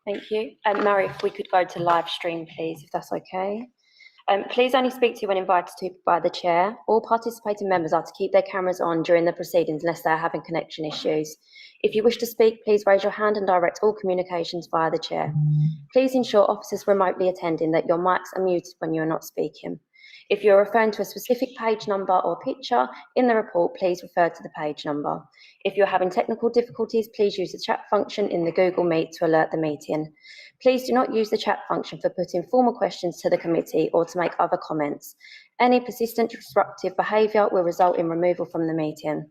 Thank you. Mary, if we could go to live stream, please, if that's okay. Please only speak to when invited to by the chair. All participating members are to keep their cameras on during the proceedings unless they are having connection issues. If you wish to speak, please raise your hand and direct all communications via the chair. Please ensure officers remotely attending that your mics are muted when you are not speaking. If you're referring to a specific page number or picture in the report, please refer to the page number. If you're having technical difficulties, please use the chat function in the Google Meet to alert the meeting. Please do not use the chat function for putting formal questions to the committee or to make other comments. Any persistent disruptive behaviour will result in removal from the meeting.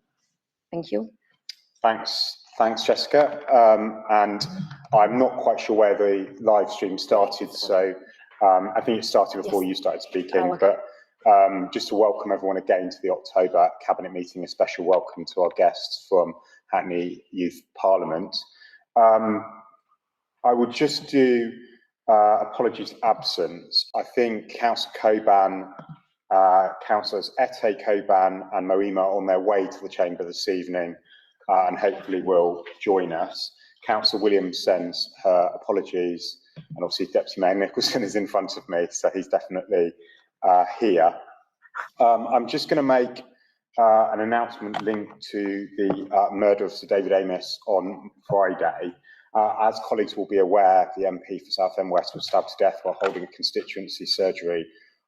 Thank you. Thanks, Jessica. And I'm not quite sure where the live stream started, so I think it started before you started speaking. Okay. But just to welcome everyone again to the October Cabinet meeting, a special welcome to our guests from Hackney Youth Parliament. I would just do apologies absence. I think Councillor Coban, Councillors Ete, Coban and Moima are on their way to the Chamber this evening and hopefully will join us. Councillor Williams sends her apologies, and obviously Deputy Mayor Nicholson is in front of me, so he's definitely here. I'm just going to make an announcement linked to the murder of Sir David Amos on Friday. As colleagues will be aware, the MP for Southend West was stabbed to death while holding a constituency surgery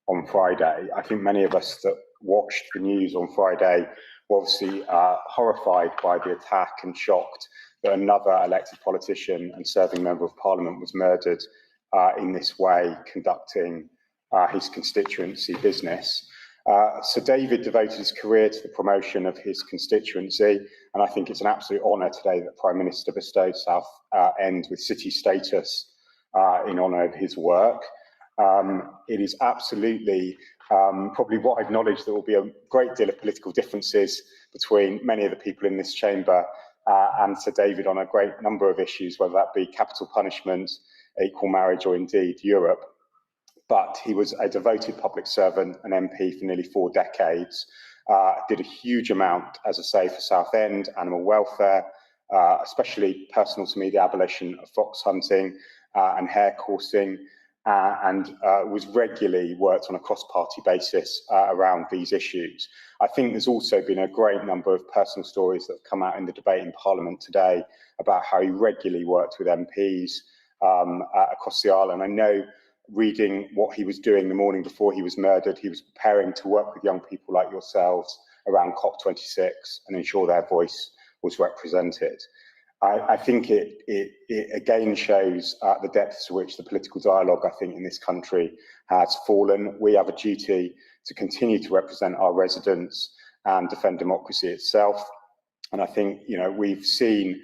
on Friday. I think many of us that watched the news on Friday were obviously horrified by the attack and shocked that another elected politician and serving member of Parliament was murdered in this way, conducting his constituency business. Sir David devoted his career to the promotion of his constituency, and I think it's an absolute honour today that the Prime Minister bestowed Southend with city status in honour of his work. It is absolutely probably what I acknowledge there will be a great deal of political differences between many of the people in this chamber and Sir David on a great number of issues, whether that be capital punishment, equal marriage, or indeed Europe. But he was a devoted public servant, an MP for nearly 4 decades, did a huge amount, as I say, for Southend, animal welfare, especially personal to me, the abolition of fox hunting and hare coursing, and was regularly worked on a cross-party basis around these issues. I think there's also been a great number of personal stories that have come out in the debate in Parliament today about how he regularly worked with MPs across the island. I know, reading what he was doing the morning before he was murdered, he was preparing to work with young people like yourselves around COP26 and ensure their voice was represented. I think it again shows the depths to which the political dialogue, I think, in this country has fallen. We have a duty to continue to represent our residents and defend democracy itself. And I think, you know, we've seen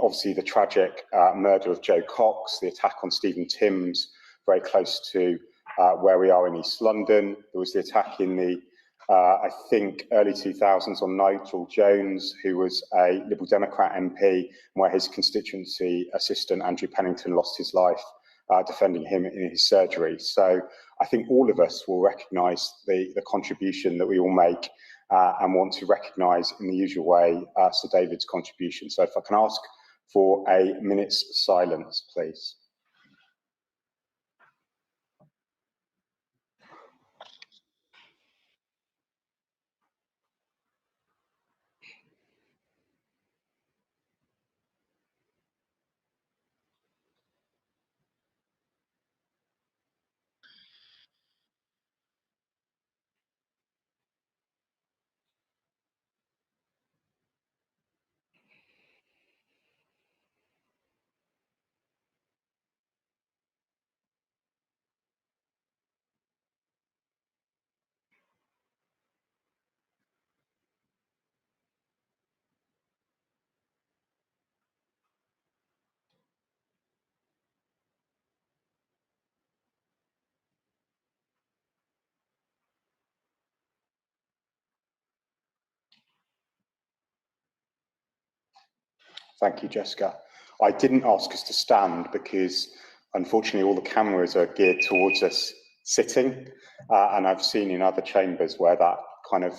obviously the tragic murder of Joe Cox, the attack on Stephen Timms, very close to where we are in East London. There was the attack in the I think early 2000s on Nigel Jones, who was a Liberal Democrat MP, where his constituency assistant Andrew Pennington lost his life defending him in his surgery. So I think all of us will recognise the contribution that we all make and want to recognise in the usual way Sir David's contribution. So if I can ask for a minute's silence, please. Thank you, Jessica. I didn't ask us to stand because, unfortunately, all the cameras are geared towards us sitting, and I've seen in other chambers where that kind of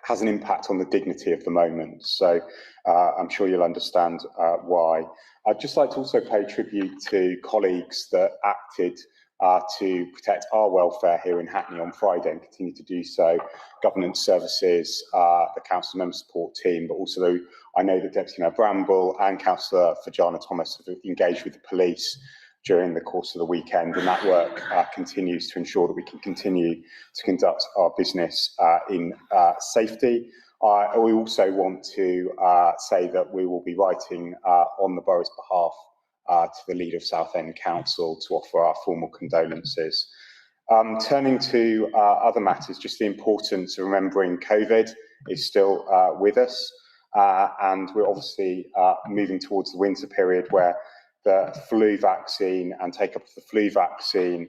has an impact on the dignity of the moment. So I'm sure you'll understand why. I'd just like to also pay tribute to colleagues that acted to protect our welfare here in Hackney on Friday and continue to do so. Governance services, the council member support team, but also I know that Deputy Mayor Bramble and Councillor Fajana Thomas have engaged with the police during the course of the weekend, and that work continues to ensure that we can continue to conduct our business in safety. We also want to say that we will be writing on the borough's behalf to the leader of Southend Council to offer our formal condolences. Turning to other matters, just the importance of remembering COVID is still with us, and we're obviously moving towards the winter period where the flu vaccine and take-up of the flu vaccine,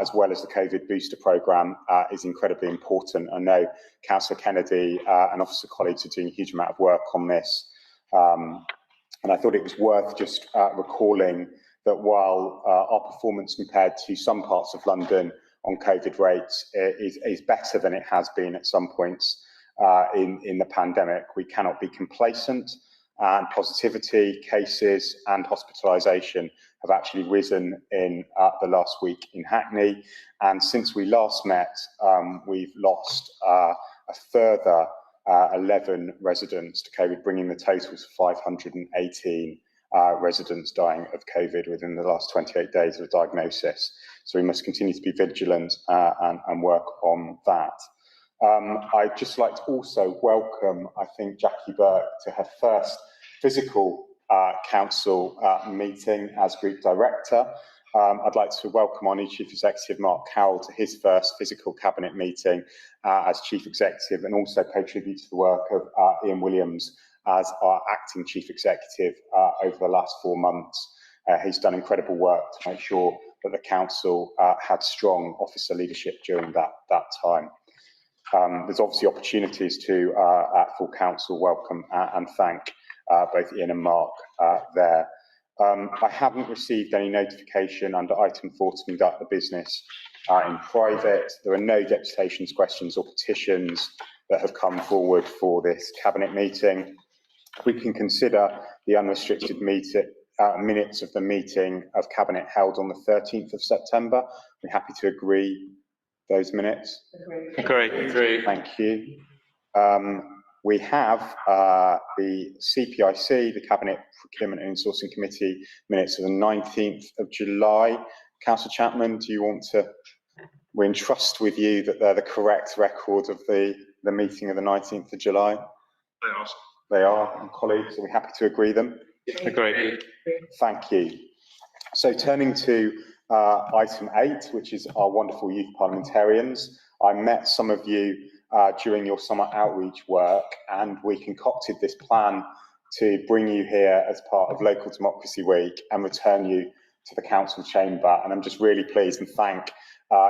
as well as the COVID booster programme, is incredibly important. I know Councillor Kennedy and officer colleagues are doing a huge amount of work on this. And I thought it was worth just recalling that while our performance compared to some parts of London on COVID rates is better than it has been at some points in the pandemic, we cannot be complacent. And positivity, cases and hospitalisation have actually risen in the last week in Hackney. And since we last met, we've lost a further 11 residents to COVID, bringing the total to 518 residents dying of COVID within the last 28 days of diagnosis. So we must continue to be vigilant and work on that. I'd just like to also welcome, I think, Jackie Burke to her first physical council meeting as Group Director. I'd like to welcome our new Chief Executive, Mark Carroll, to his first physical Cabinet meeting as Chief Executive, and also pay tribute to the work of Ian Williams as our Acting Chief Executive over the last 4 months. He's done incredible work to make sure that the Council had strong officer leadership during that time. There's obviously opportunities to, at full council, welcome and thank both Ian and Mark there. I haven't received any notification under item 4 to conduct the business in private. There are no deputations, questions or petitions that have come forward for this Cabinet meeting. We can consider the unrestricted minutes of the meeting of Cabinet held on the 13th of September. We're happy to agree those minutes. Agree. Thank you. We have the CPIC, the Cabinet Procurement and Insourcing Committee minutes of the 19th of July. Councillor Chapman, do you want to, we entrust with you that they're the correct record of the meeting of the 19th of July? They are, and colleagues, are we happy to agree them? Agree. Thank you. So turning to item 8, which is our wonderful youth parliamentarians. I met some of you during your summer outreach work, and we concocted this plan to bring you here as part of Local Democracy Week and return you to the council chamber. And I'm just really pleased and thank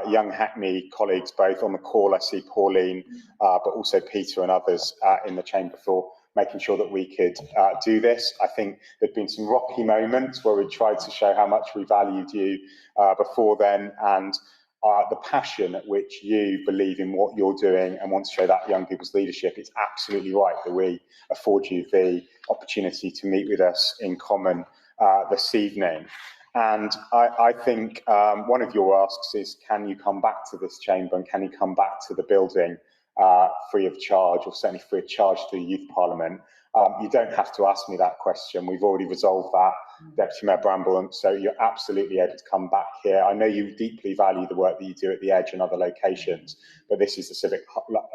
young Hackney colleagues both on the call. I see Pauline, but also Peter and others in the chamber for making sure that we could do this. I think there'd been some rocky moments where we tried to show how much we valued you before then, and the passion at which you believe in what you're doing and want to show that young people's leadership. It's absolutely right that we afford you the opportunity to meet with us in common this evening. And I think one of your asks is, can you come back to this chamber and can you come back to the building free of charge, or certainly free of charge to the Youth Parliament? You don't have to ask me that question. We've already resolved that, Deputy Mayor Bramble, and so you're absolutely able to come back here. I know you deeply value the work that you do at the Edge and other locations, but this is the civic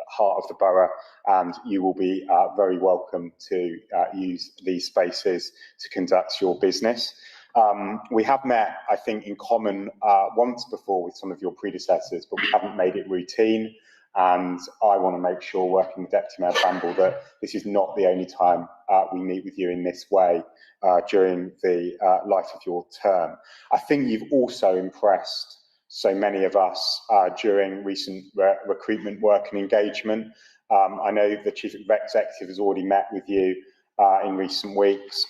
heart of the borough, and you will be very welcome to use these spaces to conduct your business. We have met, I think, in common once before with some of your predecessors, but we haven't made it routine. And I want to make sure, working with Deputy Mayor Bramble, that this is not the only time we meet with you in this way during the life of your term. I think you've also impressed so many of us during recent recruitment work and engagement. I know the Chief Executive has already met with you in recent weeks.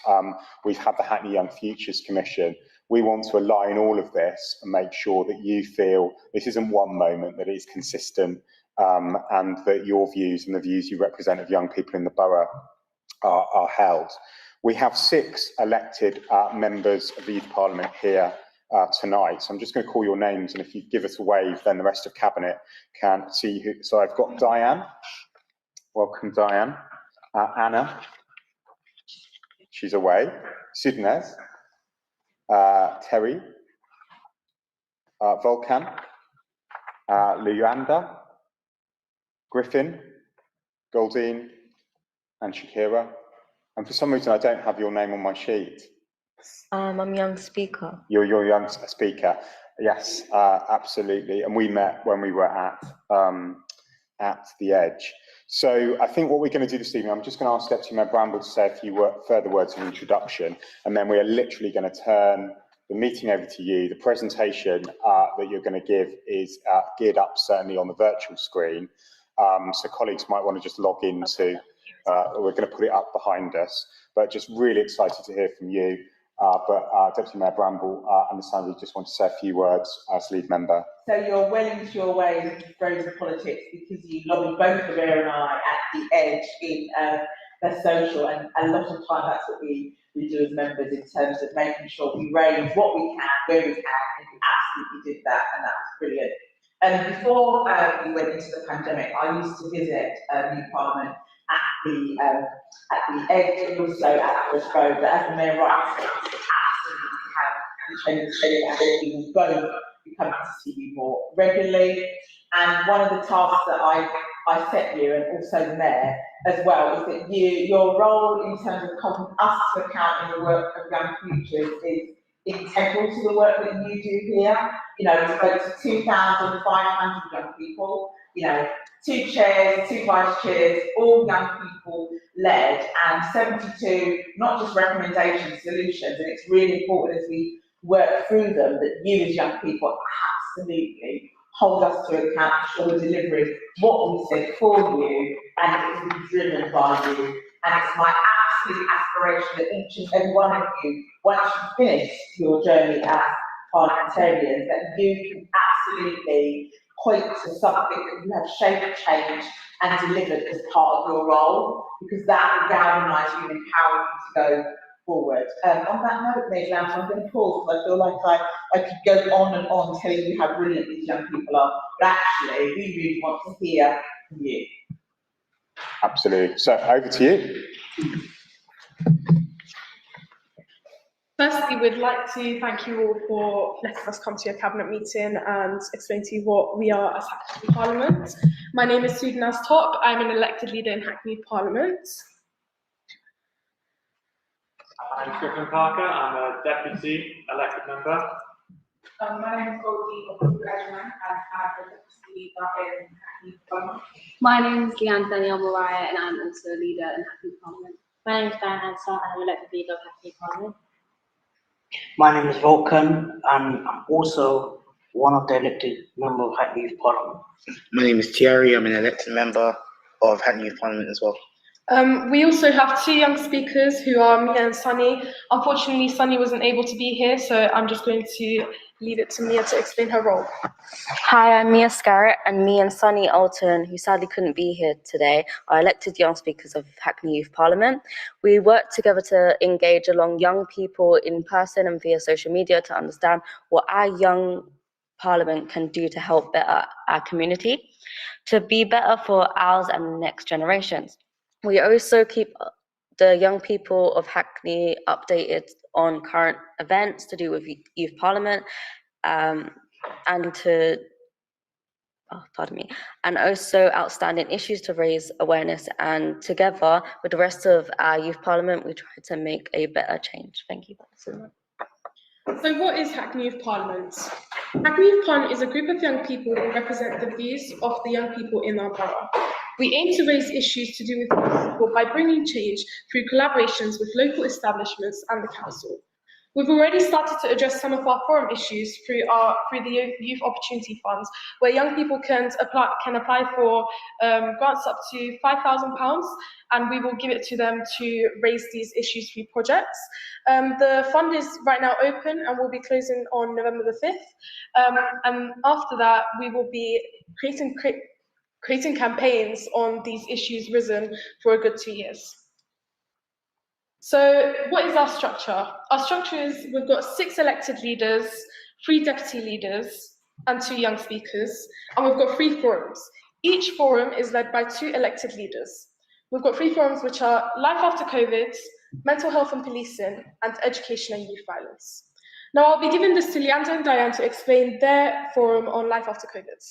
We've had the Hackney Young Futures Commission. We want to align all of this and make sure that you feel this isn't one moment, that it is consistent and that your views and the views you represent of young people in the borough are held. We have 6 elected members of the Youth Parliament here tonight. So I'm just going to call your names, and if you give us a wave, then the rest of Cabinet can see who. So I've got Diane. Welcome, Diane. Anna. She's away. Sudnez. Terry. Volkan. Luyanda. Griffin. Goldine. And Shakira. And for some reason, I don't have your name on my sheet. I'm young speaker. You're young speaker. Yes, absolutely. And we met when we were at the Edge. So I think what we're going to do this evening, I'm just going to ask Deputy Mayor Bramble to say a few further words of introduction, and then we are literally going to turn the meeting over to you. The presentation that you're going to give is geared up certainly on the virtual screen. So colleagues might want to just log into, we're going to put it up behind us, but just really excited to hear from you. But Deputy Mayor Bramble, understandably, just want to say a few words as lead member. So you're well into your way of throws of politics because you lobby both Maria and I at the Edge in the social, and a lot of time that's what we do as members in terms of making sure we raise what we can, where we can, and we absolutely did that, and that was brilliant. And before we went into the pandemic, I used to visit New Parliament at the Edge and also at Bush Road. But as the Mayor rightly said, absolutely have changed, and we will both be coming to see you more regularly. And one of the tasks that I set you, and also the Mayor as well, is that your role in terms of holding us to account in the work of Young Futures is integral to the work that you do here. You know, we spoke to 2,500 young people, you know, 2 chairs, 2 vice chairs, all young people led, and 72, not just recommendations, solutions. And it's really important as we work through them that you as young people absolutely hold us to account, so we're delivering what we said for you, and it will be driven by you. And it's my absolute aspiration that each and every one of you, once you've finished your journey as parliamentarians, that you can absolutely point to something that you have shaped, changed, and delivered as part of your role, because that will galvanise you and empower you to go forward. On that note, Ms. Lamb, I'm going to pause because I feel like I could go on and on telling you how brilliant these young people are, but actually, we really want to hear from you. Absolutely. So over to you. Firstly, we'd like to thank you all for letting us come to your Cabinet meeting and explain to you what we are as Hackney Parliament. My name is Sudnez Top. I'm an elected leader in Hackney Parliament. I'm Griffin Parker. I'm a deputy elected member. My name is Goldie and I'm a deputy leader in Hackney Parliament. My name is Leanne Danielle Mariah and I'm also a leader in Hackney Parliament. My name is Diane Hanser and I'm elected leader of Hackney Parliament. My name is Volkan and I'm also one of the elected members of Hackney Youth Parliament. My name is Thierry. I'm an elected member of Hackney Youth Parliament as well. We also have 2 young speakers who are Mia and Sunny. Unfortunately, Sunny wasn't able to be here, so I'm just going to leave it to Mia to explain her role. Hi, I'm Mia Scarrett, and me and Sunny Alton, who sadly couldn't be here today, are elected young speakers of Hackney Youth Parliament. We work together to engage along young people in person and via social media to understand what our young Parliament can do to help better our community, to be better for ours and the next generations. We also keep the young people of Hackney updated on current events to do with Youth Parliament, and also outstanding issues to raise awareness. And together with the rest of our Youth Parliament, we try to make a better change. Thank you. So what is Hackney Youth Parliament? Hackney Youth Parliament is a group of young people who represent the views of the young people in our borough. We aim to raise issues to do with young people by bringing change through collaborations with local establishments and the council. We've already started to address some of our forum issues through the Youth Opportunity Funds, where young people can apply for grants up to £5,000, and we will give it to them to raise these issues through projects. The fund is right now open and will be closing on November the 5th. And after that, we will be creating creating campaigns on these issues risen for a good 2 years. So what is our structure? Our structure is we've got 6 elected leaders, 3 deputy leaders, and 2 young speakers, and we've got 3 forums. Each forum is led by 2 elected leaders. We've got 3 forums which are life after COVID, mental health and policing, and education and youth violence. Now I'll be giving this to Leander and Diane to explain their forum on life after COVID.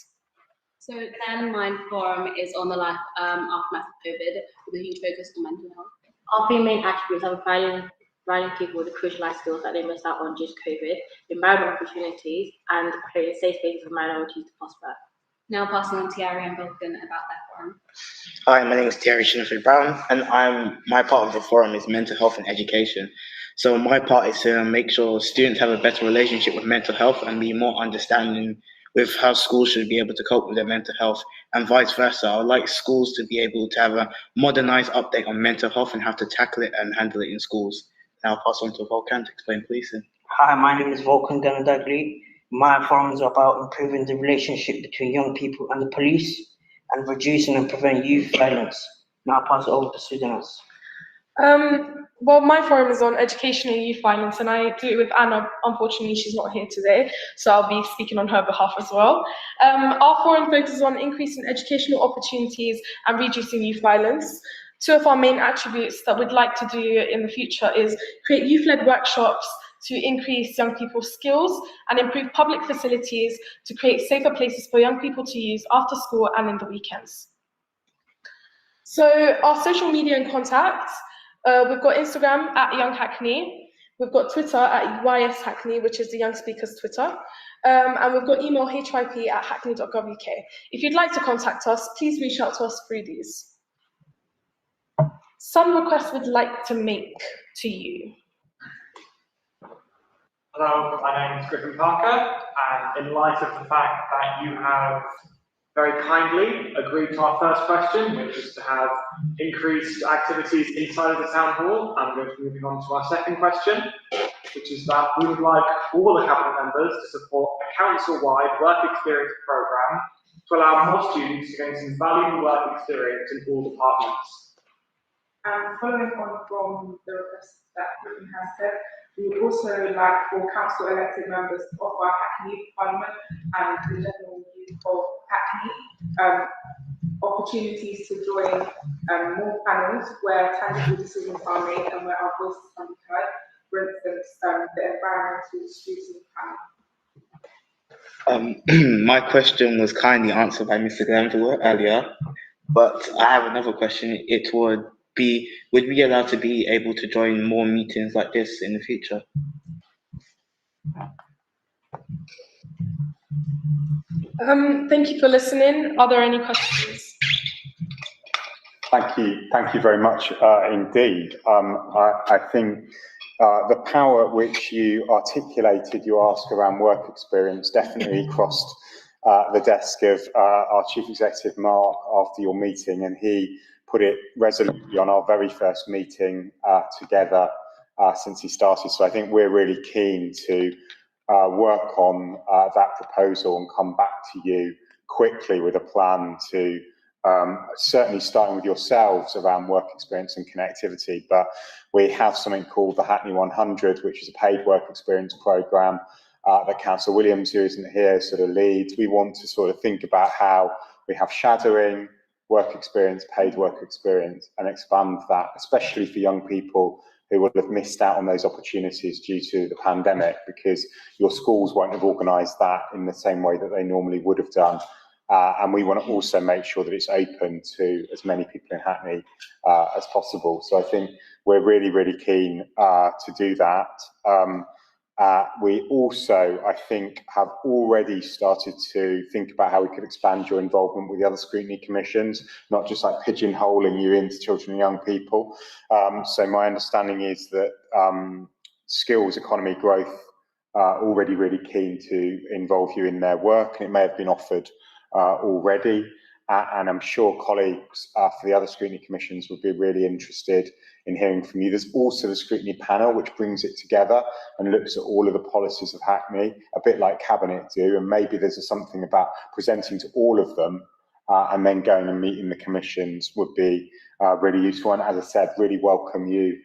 So then my forum is on the life aftermath of COVID, with a huge focus on mental health. Our 3 main attributes are providing people with the crucial life skills that they missed out on due to COVID, environmental opportunities, and creating safe spaces for minorities to prosper. Now passing on to Thierry and Vulcan about their forum. Hi, my name is Thierry Brown, and my part of the forum is mental health and education. So my part is to make sure students have a better relationship with mental health and be more understanding with how schools should be able to cope with their mental health, and vice versa. I would like schools to be able to have a modernized update on mental health and how to tackle it and handle it in schools. Now I'll pass on to Vulcan to explain policing. Hi, my name is Vulcan Duggley. My forum is about improving the relationship between young people and the police and reducing and preventing youth violence. Now I'll pass it over to Sudanas. Well, my forum is on education and youth violence, and I do it with Anna. Unfortunately, she's not here today, so I'll be speaking on her behalf as well. Our forum focuses on increasing educational opportunities and reducing youth violence. 2 of our main attributes that we'd like to do in the future is create youth-led workshops to increase young people's skills and improve public facilities to create safer places for young people to use after school and in the weekends. So our social media and contacts, we've got Instagram at Young Hackney, we've got Twitter at YS Hackney, which is the Young Speakers Twitter, and we've got email hyp@hackney.gov.uk. If you'd like to contact us, please reach out to us through these. Some requests we'd like to make to you. Hello, my name is Griffin Parker, and in light of the fact that you have very kindly agreed to our first question, which is to have increased activities inside of the town hall, I'm going to be moving on to our second question, which is that we would like all the cabinet members to support a council-wide work experience programme to allow more students to gain some valuable work experience in all departments. And following on from the request that Griffin has said, we would also like for council elected members to offer Hackney Youth Parliament and the general youth of Hackney opportunities to join more panels where tangible decisions are made and where our voices can be heard. For instance, the environmental scrutiny panel. My question was kindly answered by Mr. Glanville earlier, but I have another question. It would we be allowed to be able to join more meetings like this in the future? Thank you for listening. Are there any questions? Thank you very much indeed. I think the power at which you articulated your ask around work experience definitely crossed the desk of our Chief Executive, Mark, after your meeting, and he put it resolutely on our very first meeting together since he started. So I think we're really keen to work on that proposal and come back to you quickly with a plan to certainly starting with yourselves around work experience and connectivity. But we have something called the Hackney 100, which is a paid work experience programme that Councillor Williams, who isn't here, sort of leads. We want to sort of think about how we have shadowing, work experience, paid work experience, and expand that, especially for young people who would have missed out on those opportunities due to the pandemic, because your schools won't have organised that in the same way that they normally would have done. And we want to also make sure that it's open to as many people in Hackney as possible. So I think we're really, really keen to do that. We also, I think, have already started to think about how we could expand your involvement with the other scrutiny commissions, not just like pigeonholing you into children and young people. So my understanding is that skills economy growth are already really keen to involve you in their work, and it may have been offered already. And I'm sure colleagues for the other scrutiny commissions would be really interested in hearing from you. There's also the scrutiny panel, which brings it together and looks at all of the policies of Hackney, a bit like Cabinet do, and maybe there's something about presenting to all of them and then going and meeting the commissions would be really useful. And as I said, really welcome you,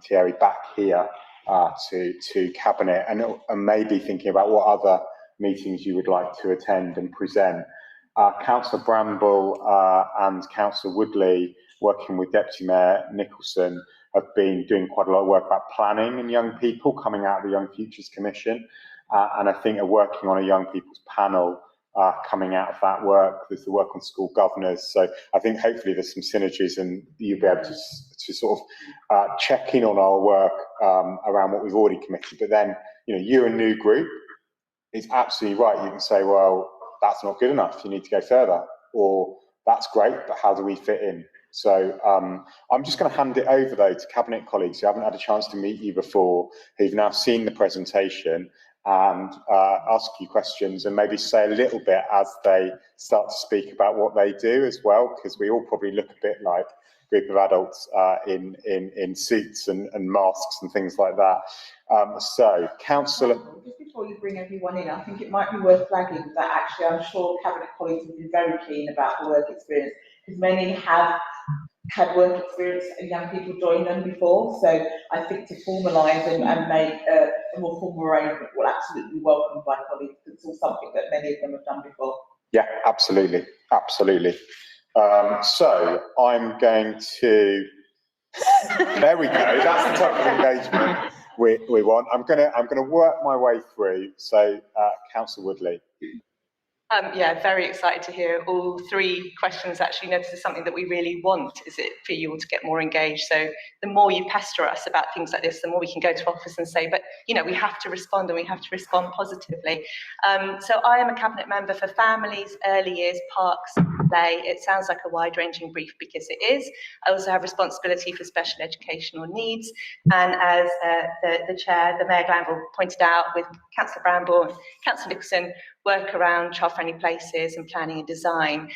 Thierry, back here to Cabinet, and maybe thinking about what other meetings you would like to attend and present. Councillor Bramble and Councillor Woodley, working with Deputy Mayor Nicholson, have been doing quite a lot of work about planning and young people coming out of the Young Futures Commission, and I think are working on a young people's panel coming out of that work. There's the work on school governors, so I think hopefully there's some synergies, and you'll be able to sort of check in on our work around what we've already committed. But then, you know, you're a new group, it's absolutely right. You can say, well, that's not good enough, you need to go further, or that's great, but how do we fit in? So I'm just going to hand it over though to Cabinet colleagues who haven't had a chance to meet you before, who've now seen the presentation, and ask you questions, and maybe say a little bit as they start to speak about what they do as well, because we all probably look a bit like a group of adults in suits and masks and things like that. So, Councillor... Just before you bring everyone in, I think it might be worth flagging that actually I'm sure Cabinet colleagues will be very keen about the work experience, because many have had work experience and young people join them before. So I think to formalise and make a more formal arrangement will absolutely be welcomed by colleagues. It's all something that many of them have done before. Yeah, absolutely, absolutely. So I'm going to. There we go. That's the type of engagement we want. I'm gonna work my way through. So, Councillor Woodley. Yeah, very excited to hear all three questions. Actually, this is something that we really want, is it for you all to get more engaged. So the more you pester us about things like this, the more we can go to office and say, but you know, we have to respond, and we have to respond positively. So I am a Cabinet member for families, early years, parks, play. It sounds like a wide-ranging brief because it is. I also have responsibility for special educational needs, and as the chair, the Mayor Glanville, pointed out, with Councillor Bramble and Councillor Nicholson, work around child-friendly places and planning and design.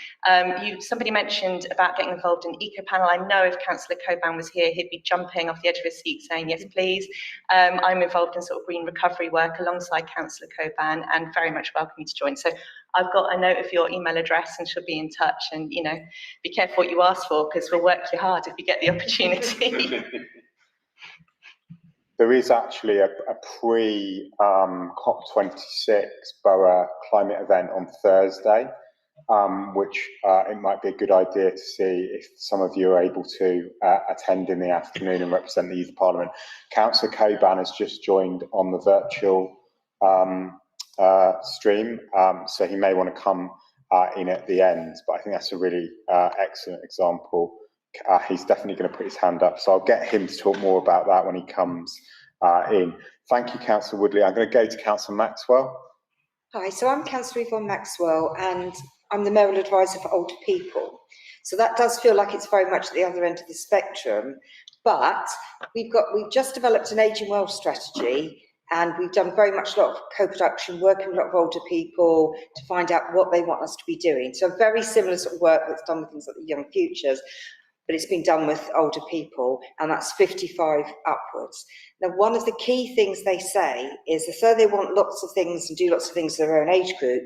Somebody mentioned about getting involved in eco-panel. I know if Councillor Coban was here, he'd be jumping off the edge of his seat saying, yes, please. I'm involved in sort of green recovery work alongside Councillor Coban, and very much welcome you to join. So I've got a note of your email address, and she'll be in touch, and, you know, be careful what you ask for, because we'll work you hard if you get the opportunity. There is actually a pre-COP26 Borough climate event on Thursday, which it might be a good idea to see if some of you are able to attend in the afternoon and represent the Youth Parliament. Councillor Coban has just joined on the virtual stream, so he may want to come in at the end, but I think that's a really excellent example. He's definitely going to put his hand up, so I'll get him to talk more about that when he comes in. Thank you, Councillor Woodley. I'm going to go to Councillor Maxwell. Hi, so I'm Councillor Yvonne Maxwell, and I'm the Mayoral Advisor for Older People. So that does feel like it's very much at the other end of the spectrum, but we've just developed an ageing well strategy, and we've done very much a lot of co-production, working with a lot of older people to find out what they want us to be doing. So very similar sort of work that's done with things like the Young Futures, but it's been done with older people, and that's 55 upwards. Now, one of the key things they say is that so they want lots of things and do lots of things in their own age group,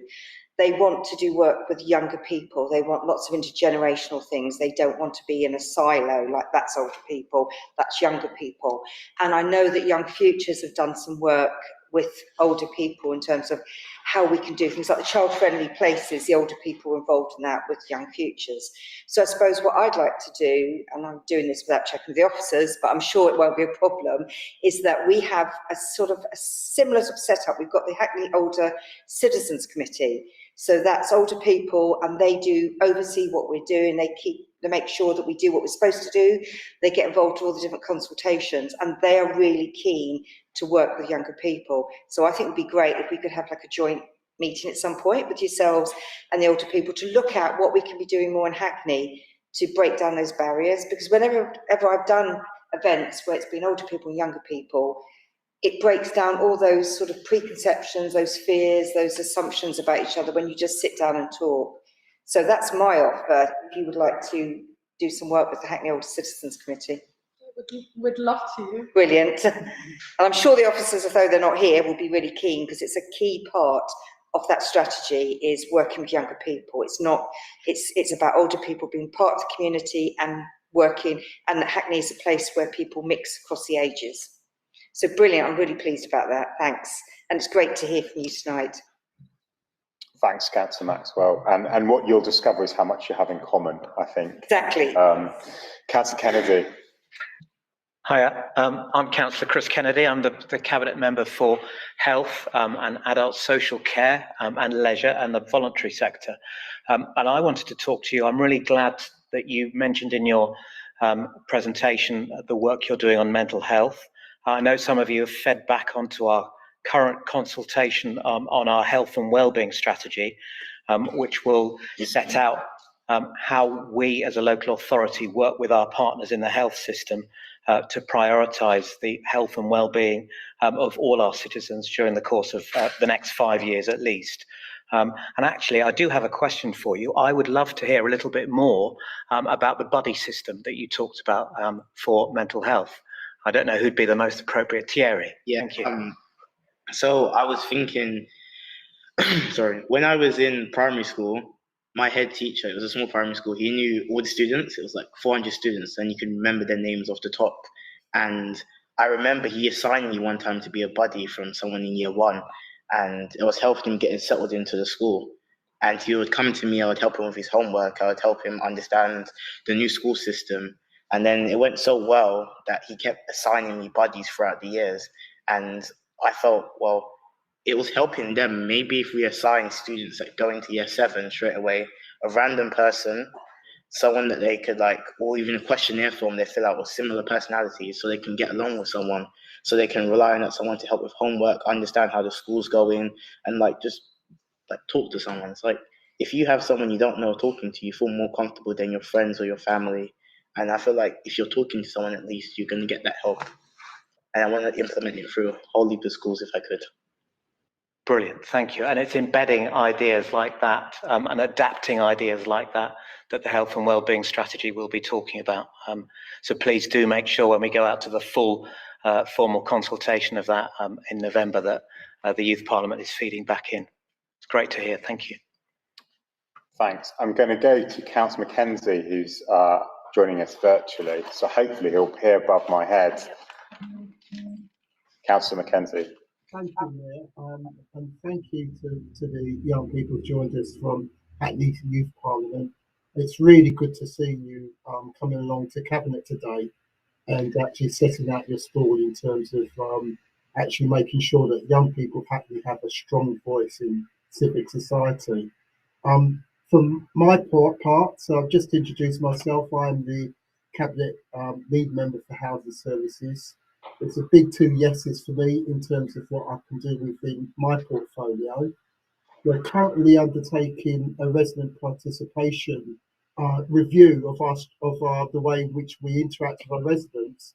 they want to do work with younger people. They want lots of intergenerational things. They don't want to be in a silo, like that's older people, that's younger people. And I know that Young Futures have done some work with older people in terms of how we can do things like the child-friendly places, the older people involved in that with Young Futures. So I suppose what I'd like to do, and I'm doing this without checking with the officers, but I'm sure it won't be a problem, is that we have a sort of a similar sort of setup. We've got the Hackney Older Citizens Committee. So that's older people, and they do oversee what we're doing. They make sure that we do what we're supposed to do. They get involved with all the different consultations, and they are really keen to work with younger people. So I think it would be great if we could have like a joint meeting at some point with yourselves and the older people to look at what we can be doing more in Hackney to break down those barriers. Because whenever I've done events where it's been older people and younger people, it breaks down all those sort of preconceptions, those fears, those assumptions about each other when you just sit down and talk. So that's my offer, if you would like to do some work with the Hackney Older Citizens Committee. We'd love to. Brilliant. And I'm sure the officers, although they're not here, will be really keen, because it's a key part of that strategy is working with younger people. It's not, it's about older people being part of the community and working, and Hackney is a place where people mix across the ages. So brilliant, I'm really pleased about that, thanks. And it's great to hear from you tonight. Thanks, Councillor Maxwell. And what you'll discover is how much you have in common, I think. Exactly. Councillor Kennedy. Hiya, I'm Councillor Chris Kennedy. I'm the Cabinet Member for Health and Adult Social Care and Leisure and the voluntary sector. And I wanted to talk to you. I'm really glad that you mentioned in your presentation the work you're doing on mental health. I know some of you have fed back onto our current consultation on our health and wellbeing strategy, which will set out how we as a local authority work with our partners in the health system to prioritise the health and well-being of all our citizens during the course of the next 5 years at least. And actually, I do have a question for you. I would love to hear a little bit more about the buddy system that you talked about for mental health. I don't know who'd be the most appropriate. Thierry. Yeah. Thank you. So I was thinking, sorry, when I was in primary school, my head teacher, it was a small primary school, he knew all the students. It was like 400 students, and you can remember their names off the top. And I remember he assigned me one time to be a buddy from someone in year 1, and it was helping him getting settled into the school. And he would come to me, I would help him with his homework, I would help him understand the new school system. And then it went so well that he kept assigning me buddies throughout the years. And I felt, well, it was helping them. Maybe if we assign students that go into year 7 straight away, a random person, someone that they could like, or even a questionnaire form they fill out with similar personalities so they can get along with someone, so they can rely on that someone to help with homework, understand how the school's going, and like just like talk to someone. It's like, if you have someone you don't know talking to you, you feel more comfortable than your friends or your family. And I feel like if you're talking to someone, at least you're going to get that help. And I want to implement it through a whole heap of schools if I could. Brilliant, thank you. And it's embedding ideas like that and adapting ideas like that that the health and wellbeing strategy will be talking about. So please do make sure when we go out to the full formal consultation of that in November that the Youth Parliament is feeding back in. It's great to hear, thank you. Thanks. I'm going to go to Councillor Mackenzie, who's joining us virtually. So hopefully he'll appear above my head. Councillor Mackenzie. Thank you, Mayor, and thank you to the young people who joined us from Hackney Youth Parliament. It's really good to see you coming along to Cabinet today and actually setting out your stall in terms of actually making sure that young people of Hackney have a strong voice in civic society. From my part, so I've just introduced myself. I'm the Cabinet lead member for Housing Services. It's a big 2 yeses for me in terms of what I can do within my portfolio. We're currently undertaking a resident participation review of the way in which we interact with our residents.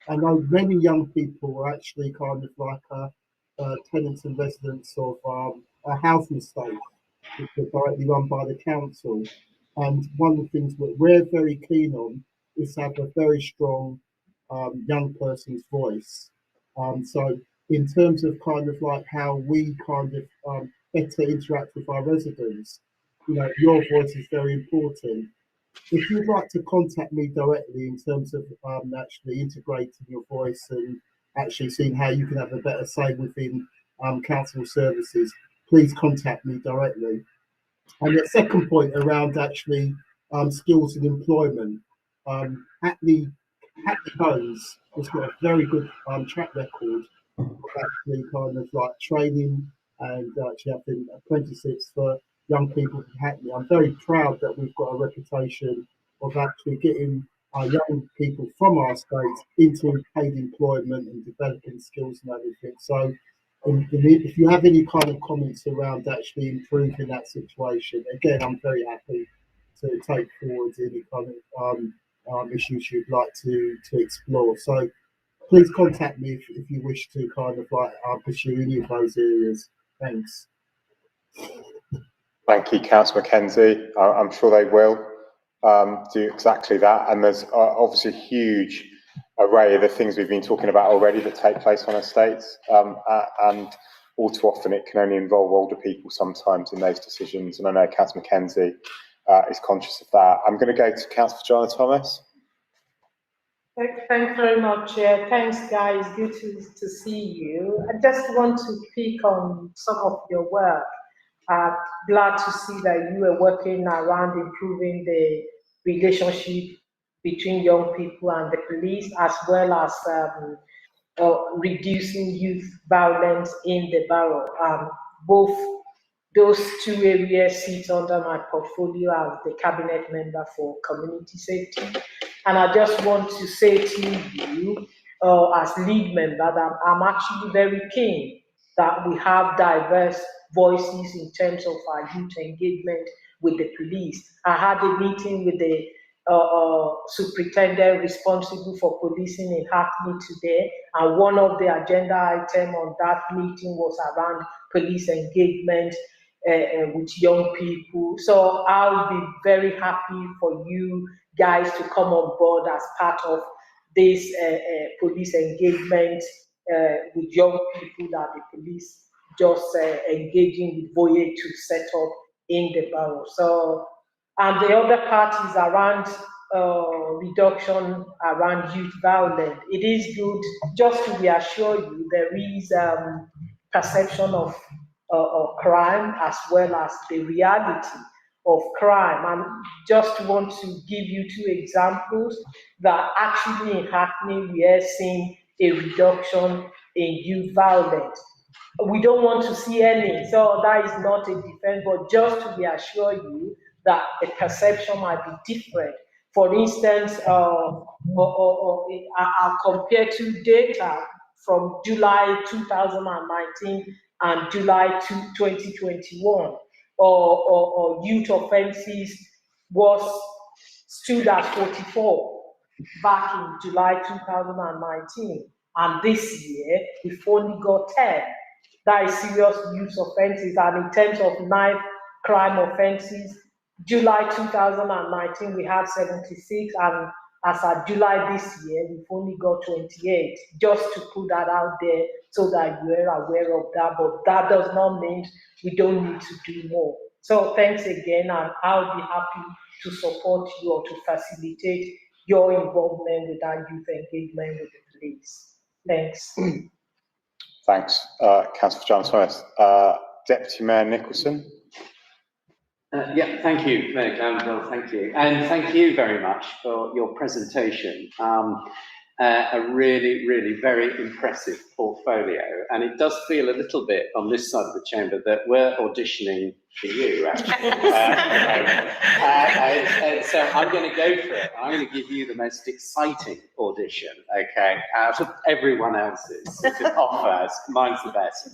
I know many young people are actually kind of like tenants and residents of a housing estate, which are directly run by the council. And one of the things that we're very keen on is to have a very strong young person's voice. So in terms of kind of like how we kind of better interact with our residents, you know, your voice is very important. If you'd like to contact me directly in terms of actually integrating your voice and actually seeing how you can have a better say within council services, please contact me directly. And the second point around actually skills and employment, Hackney Homes has got a very good track record of actually kind of like training and actually having apprenticeships for young people from Hackney. I'm very proud that we've got a reputation of actually getting our young people from our state into paid employment and developing skills and everything. So if you have any kind of comments around actually improving that situation, again, I'm very happy to take forward any kind of issues you'd like to explore. So please contact me if you wish to kind of like pursue any of those areas. Thanks. Thank you, Councillor Mackenzie. I'm sure they will do exactly that. And there's obviously a huge array of the things we've been talking about already that take place on estates. And all too often it can only involve older people sometimes in those decisions, and I know Councillor Mackenzie is conscious of that. I'm going to go to Councillor Joanna Thomas. Thanks very much, Chair. Thanks, guys. Good to see you. I just want to pick on some of your work. Glad to see that you are working around improving the relationship between young people and the police, as well as reducing youth violence in the borough. Both those two areas sit under my portfolio as the cabinet member for community safety. And I just want to say to you, as lead member, that I'm actually very keen that we have diverse voices in terms of our youth engagement with the police. I had a meeting with the superintendent responsible for policing in Hackney today, and one of the agenda items on that meeting was around police engagement with young people. So I'll be very happy for you guys to come on board as part of this police engagement with young people that the police just engaging with Voye to set up in the borough. So, and the other part is around reduction around youth violence. It is good, just to reassure you, there is perception of crime as well as the reality of crime. And just want to give you two examples that actually in Hackney we are seeing a reduction in youth violence. We don't want to see any, so that is not a defense, but just to reassure you that the perception might be different. For instance, I'll compare two data from July 2019 and July 2021, or youth offences stood at 44 back in July 2019, and this year we've only got 10. That is serious youth offences, and in terms of knife crime offences, July 2019 we had 76, and as of July this year we've only got 28. Just to put that out there so that you are aware of that, but that does not mean we don't need to do more. So thanks again, and I'll be happy to support you or to facilitate your involvement with that youth engagement with the police. Thanks. Thanks, Councillor John Thomas. Deputy Mayor Nicholson. Yeah, thank you, Mayor Glanville, thank you. And thank you very much for your presentation. A really, really very impressive portfolio. And it does feel a little bit on this side of the chamber that we're auditioning for you, actually. And so I'm going to go for it. I'm going to give you the most exciting audition, okay, out of everyone else's offers. Mine's the best.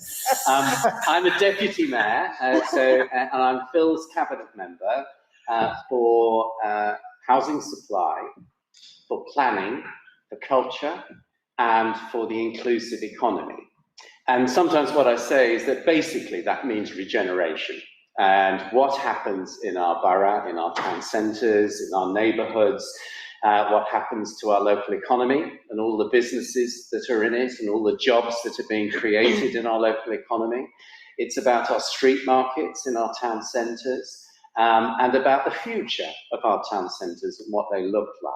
I'm a deputy mayor, and I'm Phil's cabinet member for housing supply, for planning, for culture, and for the inclusive economy. And sometimes what I say is that basically that means regeneration. And what happens in our borough, in our town centres, in our neighbourhoods, what happens to our local economy and all the businesses that are in it and all the jobs that are being created in our local economy. It's about our street markets in our town centres, and about the future of our town centres and what they look like.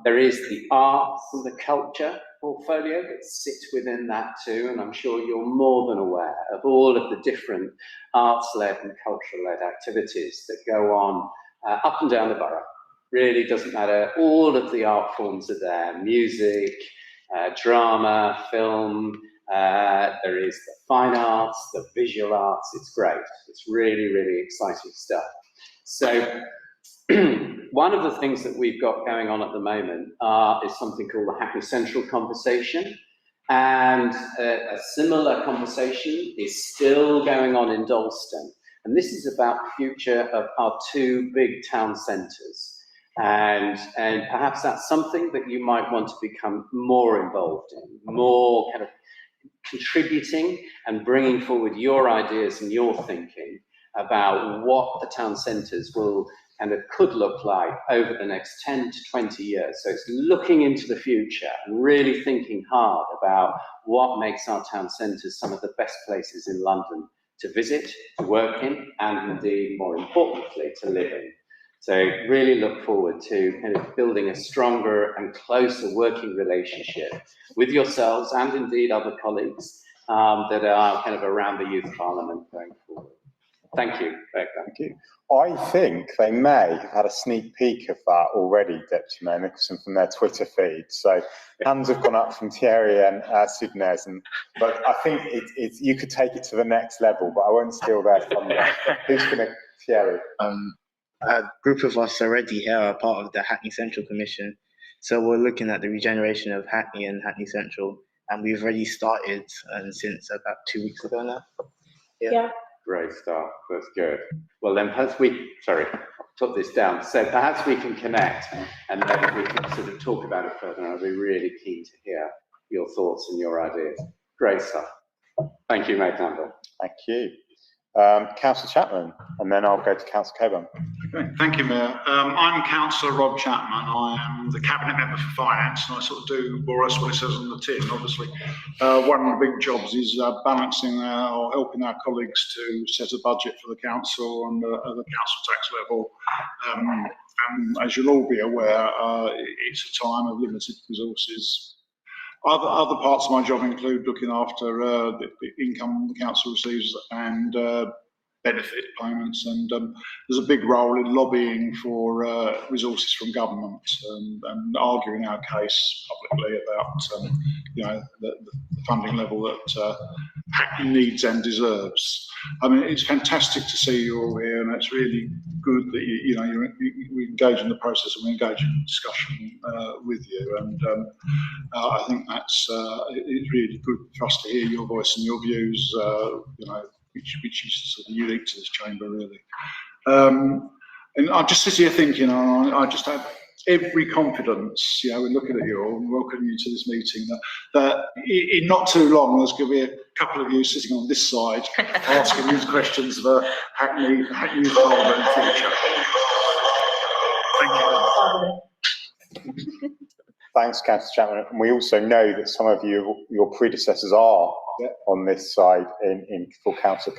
There is the arts and the culture portfolio that sits within that too, and I'm sure you're more than aware of all of the different arts-led and cultural-led activities that go on up and down the borough. Really doesn't matter, all of the art forms are there, music, drama, film, there is the fine arts, the visual arts, it's great. It's really, really exciting stuff. So, one of the things that we've got going on at the moment is something called the Hackney Central Conversation, and a similar conversation is still going on in Dalston, and this is about the future of our two big town centres, and perhaps that's something that you might want to become more involved in, more kind of contributing and bringing forward your ideas and your thinking about what the town centres will kind of could look like over the next 10 to 20 years. So it's looking into the future and really thinking hard about what makes our town centres some of the best places in London to visit, to work in, and indeed, more importantly, to live in. So really look forward to kind of building a stronger and closer working relationship with yourselves and indeed other colleagues that are kind of around the Youth Parliament going forward. Thank you, Becca. Thank you. I think they may have had a sneak peek of that already, Deputy Mayor Nicholson, from their Twitter feed. So hands have gone up from Thierry and Sudnes, but I think you could take it to the next level, but I won't steal their thunder. Who's going to, Thierry? A group of us already here are part of the Hackney Central Commission. So we're looking at the regeneration of Hackney and Hackney Central, and we've already started since about 2 weeks ago now. Yeah. Great start, that's good. Well then perhaps sorry, I'll put this down. So perhaps we can connect and then we can sort of talk about it further, and I'll be really keen to hear your thoughts and your ideas. Great stuff. Thank you, Mate Campbell. Thank you. Councillor Chapman, and then I'll go to Councillor Coburn. Okay, thank you, Mayor. I'm Councillor Rob Chapman. I am the Cabinet Member for Finance, and I sort of do more or less what it says on the tin, obviously. One of the big jobs is balancing or helping our colleagues to set a budget for the council and the council tax level. And as you'll all be aware, it's a time of limited resources. Other parts of my job include looking after the income the council receives and benefit payments, and there's a big role in lobbying for resources from government and arguing our case publicly about the funding level that Hackney needs and deserves. I mean, it's fantastic to see you all here, and it's really good that we engage in the process and we engage in discussion with you. And I think it's really good for us to hear your voice and your views. Which is sort of unique to this chamber, really. And I just sit here thinking, I just have every confidence, we're looking at you all and welcoming you to this meeting, that in not too long, there's going to be a couple of you sitting on this side asking these questions of the Hackney Youth Parliament future. Thank you. Thanks, Councillor Chapman. And we also know that some of your predecessors are on this side for Councillor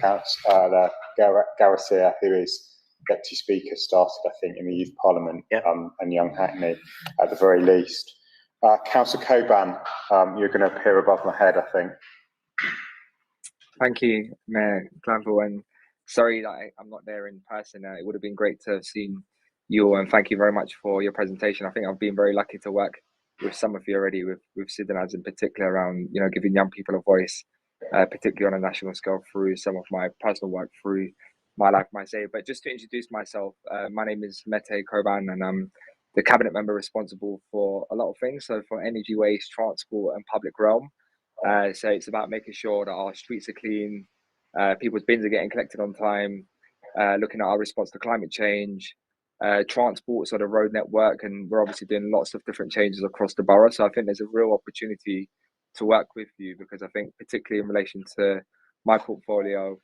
Garcia, who is Deputy Speaker, started, I think, in the Youth Parliament and Young Hackney at the very least. Councillor Coburn, you're going to appear above my head, I think. Thank you, Mayor Glanville, and sorry that I'm not there in person. It would have been great to have seen you all, and thank you very much for your presentation. I think I've been very lucky to work with some of you already, with Sidonaz in particular, around giving young people a voice, particularly on a national scale, through some of my personal work through My Life, My Say. But just to introduce myself, my name is Mete Koban, and I'm the Cabinet Member responsible for a lot of things, so for energy, waste, transport and public realm. So it's about making sure that our streets are clean, people's bins are getting collected on time, looking at our response to climate change, transport, sort of road network, and we're obviously doing lots of different changes across the borough. So I think there's a real opportunity to work with you, because I think particularly in relation to my portfolio,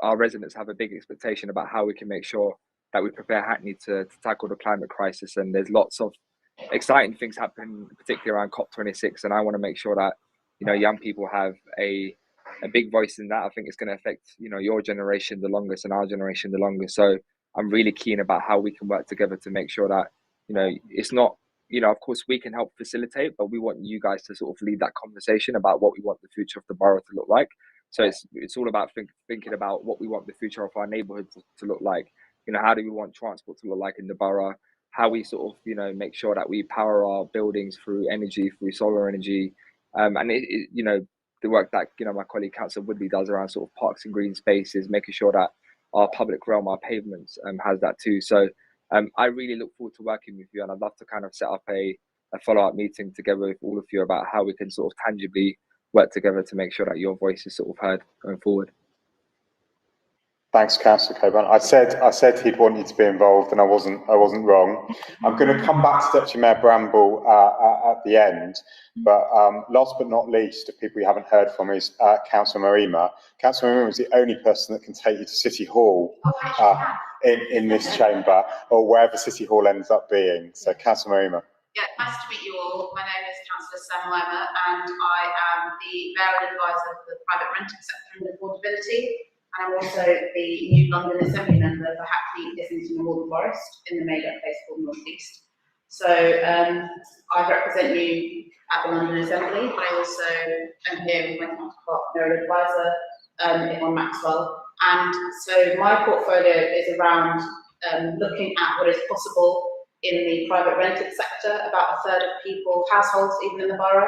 our residents have a big expectation about how we can make sure that we prepare Hackney to tackle the climate crisis, and there's lots of exciting things happening, particularly around COP26, and I want to make sure that young people have a big voice in that. I think it's going to affect your generation the longest and our generation the longest. So I'm really keen about how we can work together to make sure that it's not of course we can help facilitate, but we want you guys to sort of lead that conversation about what we want the future of the borough to look like. So it's all about thinking about what we want the future of our neighbourhood to look like. How do we want transport to look like in the borough? How we sort of make sure that we power our buildings through energy, through solar energy, and the work that my colleague Councillor Woodley does around sort of parks and green spaces, making sure that our public realm, our pavements has that too. So I really look forward to working with you, and I'd love to kind of set up a follow-up meeting together with all of you about how we can sort of tangibly work together to make sure that your voice is sort of heard going forward. Thanks, Councillor Coburn. I said he'd want you to be involved, and I wasn't wrong. I'm going to come back to Deputy Mayor Bramble at the end, but last but not least, of people you haven't heard from is Councillor Marima. Councillor Marima is the only person that can take you to City Hall in this chamber, or wherever City Hall ends up being. So, Councillor Marima. Yeah, nice to meet you all. My name is Councillor Sam Weimer, and I am the mayoral advisor for the private rented sector and affordability. And I'm also the new London Assembly member for Hackney, Islington and Waltham Forest in the made-up place called North East. So I represent you at the London Assembly, but I also am here with my counterpart, mayoral advisor, on Maxwell. And so my portfolio is around looking at what is possible in the private rented sector. About a third of people, households even in the borough,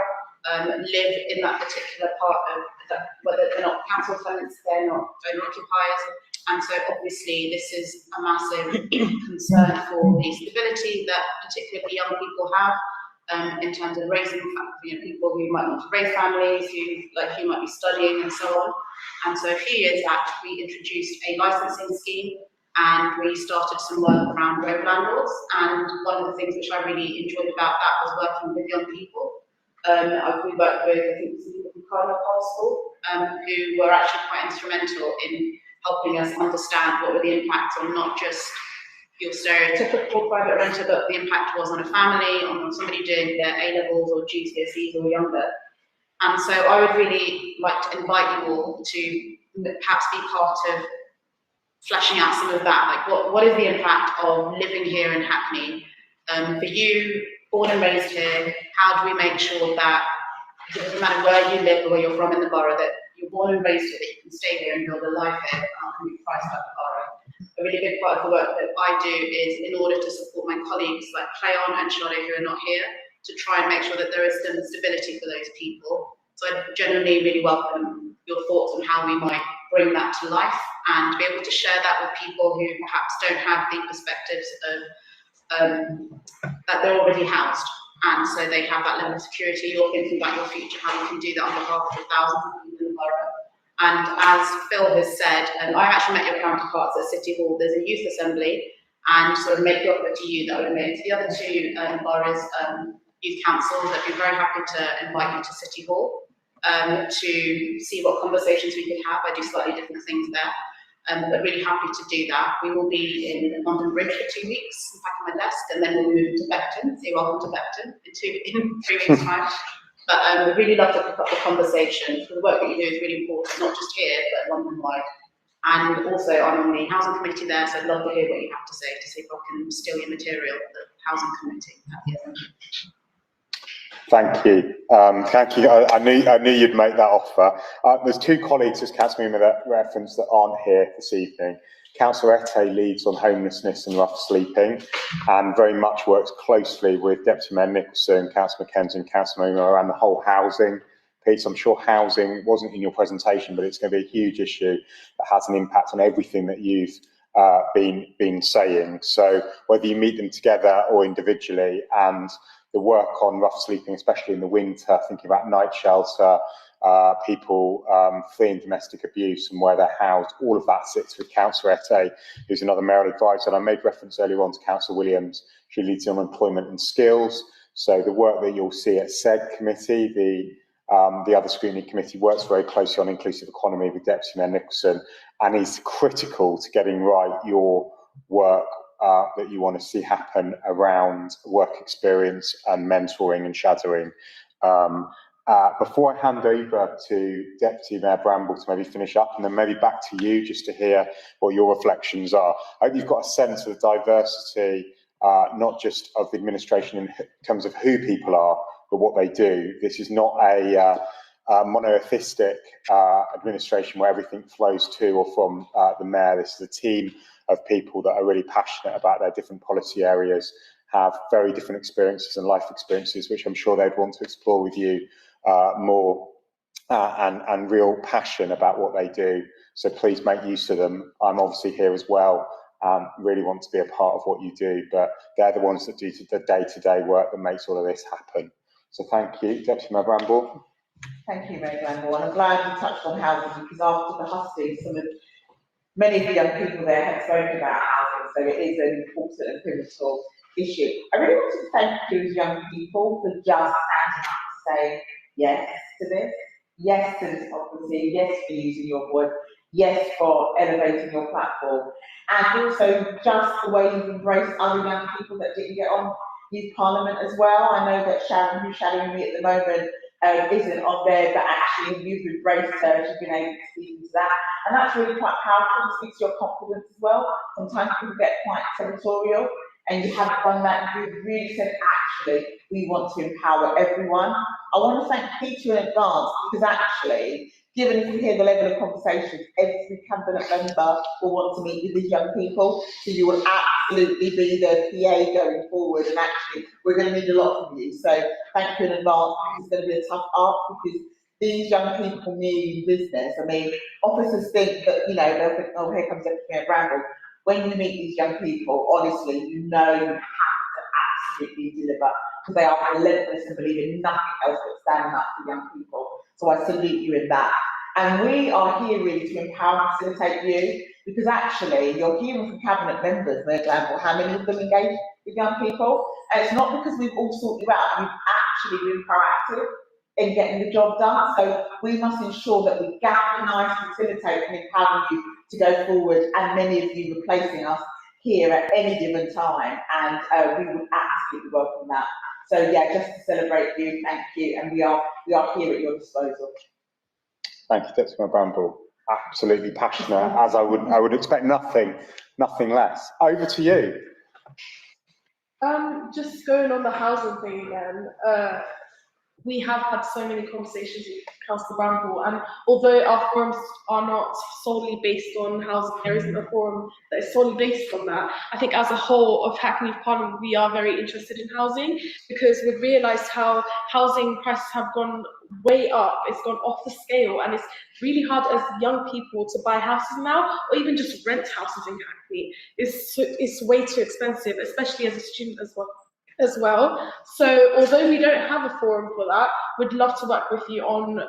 live in that particular part of that, whether they're not council tenants, they're not owner occupiers, and so obviously this is a massive concern for the stability that particularly young people have in terms of raising, people who might want to raise families, who might be studying and so on. And so a few years back we introduced a licensing scheme, and we started some work around road landlords, and one of the things which I really enjoyed about that was working with young people. We worked with, I think, some people from Cardinal School, who were actually quite instrumental in helping us understand what were the impacts on not just your stereotypical private renter, but the impact was on a family, on somebody doing their A-levels or GCSEs or younger. And so I would really like to invite you all to perhaps be part of fleshing out some of that. Like, what is the impact of living here in Hackney? For you, born and raised here, how do we make sure that it doesn't matter where you live or where you're from in the borough, that you're born and raised here, that you can stay here and build a life here and be priced out the borough? A really big part of the work that I do is in order to support my colleagues like Cleon and Shade who are not here, to try and make sure that there is some stability for those people. So I generally really welcome your thoughts on how we might bring that to life and be able to share that with people who perhaps don't have the perspectives of that they're already housed, and so they have that level of security. You're thinking about your future, how you can do that on behalf of 1,000 people in the borough. And as Phil has said, I actually met your counterparts at City Hall. There's a youth assembly, and sort of make the offer to you that I would have made to the other two boroughs' youth councils. I'd be very happy to invite you to City Hall to see what conversations we could have. I do slightly different things there. But really happy to do that. We will be in London Bridge for 2 weeks, back on my desk, and then we'll move to Beckton. So you're welcome to Beckton in 3 weeks' time. But we'd really love to pick up the conversation, because the work that you do is really important, not just here, but London-wide. And also, I'm on the housing committee there, so I'd love to hear what you have to say, to see if I can steal your material for the housing committee at the end. Thank you. Thank you. I knew you'd make that offer. There's two colleagues, as Councillor Moomer referenced, that aren't here this evening. Councillor Ette leads on homelessness and rough sleeping, and very much works closely with Deputy Mayor Nicholson, Councillor McKenzie and Councillor Moomer around the whole housing piece. I'm sure housing wasn't in your presentation, but it's going to be a huge issue that has an impact on everything that you've been saying. So whether you meet them together or individually, and the work on rough sleeping, especially in the winter, thinking about night shelter, people fleeing domestic abuse and where they're housed, all of that sits with Councillor Ette, who's another mayoral advisor. And I made reference earlier on to Councillor Williams. She leads on employment and skills. So the work that you'll see at SED committee, the other screening committee, works very closely on inclusive economy with Deputy Mayor Nicholson, and is critical to getting right your work that you want to see happen around work experience and mentoring and shadowing. Before I hand over to Deputy Mayor Bramble to maybe finish up, and then maybe back to you just to hear what your reflections are. I hope you've got a sense of diversity, not just of the administration in terms of who people are, but what they do. This is not a monotheistic administration where everything flows to or from the mayor. This is a team of people that are really passionate about their different policy areas, have very different experiences and life experiences, which I'm sure they'd want to explore with you more, and real passion about what they do. So please make use of them. I'm obviously here as well, really want to be a part of what you do, but they're the ones that do the day-to-day work that makes all of this happen. So thank you, Deputy Mayor Bramble. Thank you, Mayor Bramble, and I'm glad you touched on housing, because after the hustings, some of many of the young people there have spoken about housing, so it is an important and pivotal issue. I really want to thank you as young people for just standing up to say yes to this, yes to this policy, yes for using your voice, yes for elevating your platform, and also just the way you've embraced other young people that didn't get on Youth Parliament as well. I know that Sharon, who's shadowing me at the moment, isn't on there, but actually you've embraced her, she's been able to speak into that. And that's really quite powerful, it speaks to your confidence as well. Sometimes people get quite territorial, and you haven't done that, and you've really said, actually, we want to empower everyone. I want to thank Peter in advance, because actually, given if you hear the level of conversations, every cabinet member will want to meet with these young people, so you will absolutely be the PA going forward, and actually, we're going to need a lot from you. So thank you in advance, because it's going to be a tough ask, because these young people need business. I mean, officers think that, you know, they'll think, oh, here comes everything at Bramble. When you meet these young people, honestly, you know you have to absolutely deliver, because they are relentless and believe in nothing else but standing up for young people. So I salute you in that. And we are here really to empower and facilitate you, because actually you're hearing from cabinet members, for example, how many of them engage with young people. And it's not because we've all sought you out, we've actually been proactive in getting the job done. So we must ensure that we galvanise, facilitate and empower you to go forward, and many of you replacing us here at any given time, and we would absolutely welcome that. So yeah, just to celebrate you, thank you, and we are here at your disposal. Thank you, Deputy Mayor Bramble. Absolutely passionate, as I would expect nothing less. Over to you. Just going on the housing thing again, we have had so many conversations with Councillor Bramble, and although our forums are not solely based on housing, there isn't a forum that is solely based on that. I think as a whole of Hackney Parliament, we are very interested in housing, because we've realised how housing prices have gone way up, it's gone off the scale, and it's really hard as young people to buy houses now, or even just rent houses in Hackney. It's way too expensive, especially as a student as well. So although we don't have a forum for that, we'd love to work with you on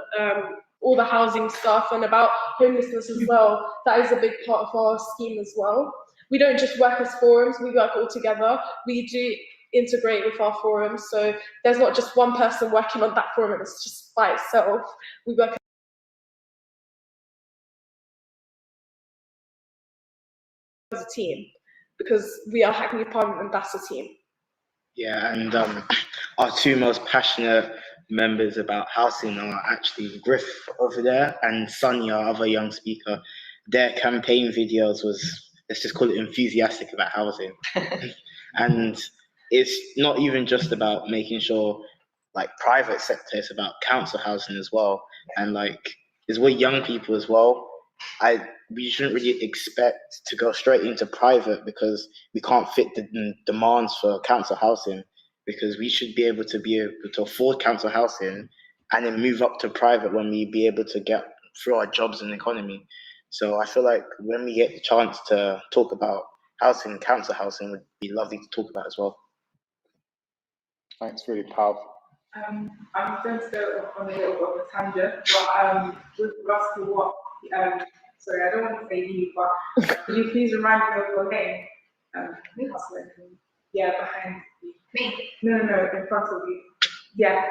all the housing stuff and about homelessness as well. That is a big part of our scheme as well. We don't just work as forums, we work all together. We do integrate with our forums, so there's not just one person working on that forum and it's just by itself. We work as a team, because we are Hackney Parliament and that's a team. Yeah, and our two most passionate members about housing are actually Griff over there and Sonia, our other young speaker. Their campaign videos was, let's just call it, enthusiastic about housing. And it's not even just about making sure, like, private sector, it's about council housing as well. And like, as we're young people as well, we shouldn't really expect to go straight into private, because we can't fit the demands for council housing, because we should be able to afford council housing and then move up to private when we be able to get through our jobs and economy. So I feel like when we get the chance to talk about housing, council housing would be lovely to talk about as well. Thanks, really powerful. I'm going to go on a little bit of a tangent, but with regards to what, sorry, I don't want to say you, but could you please remind me of your name? Yeah, behind you. Me? No, in front of you. Yeah.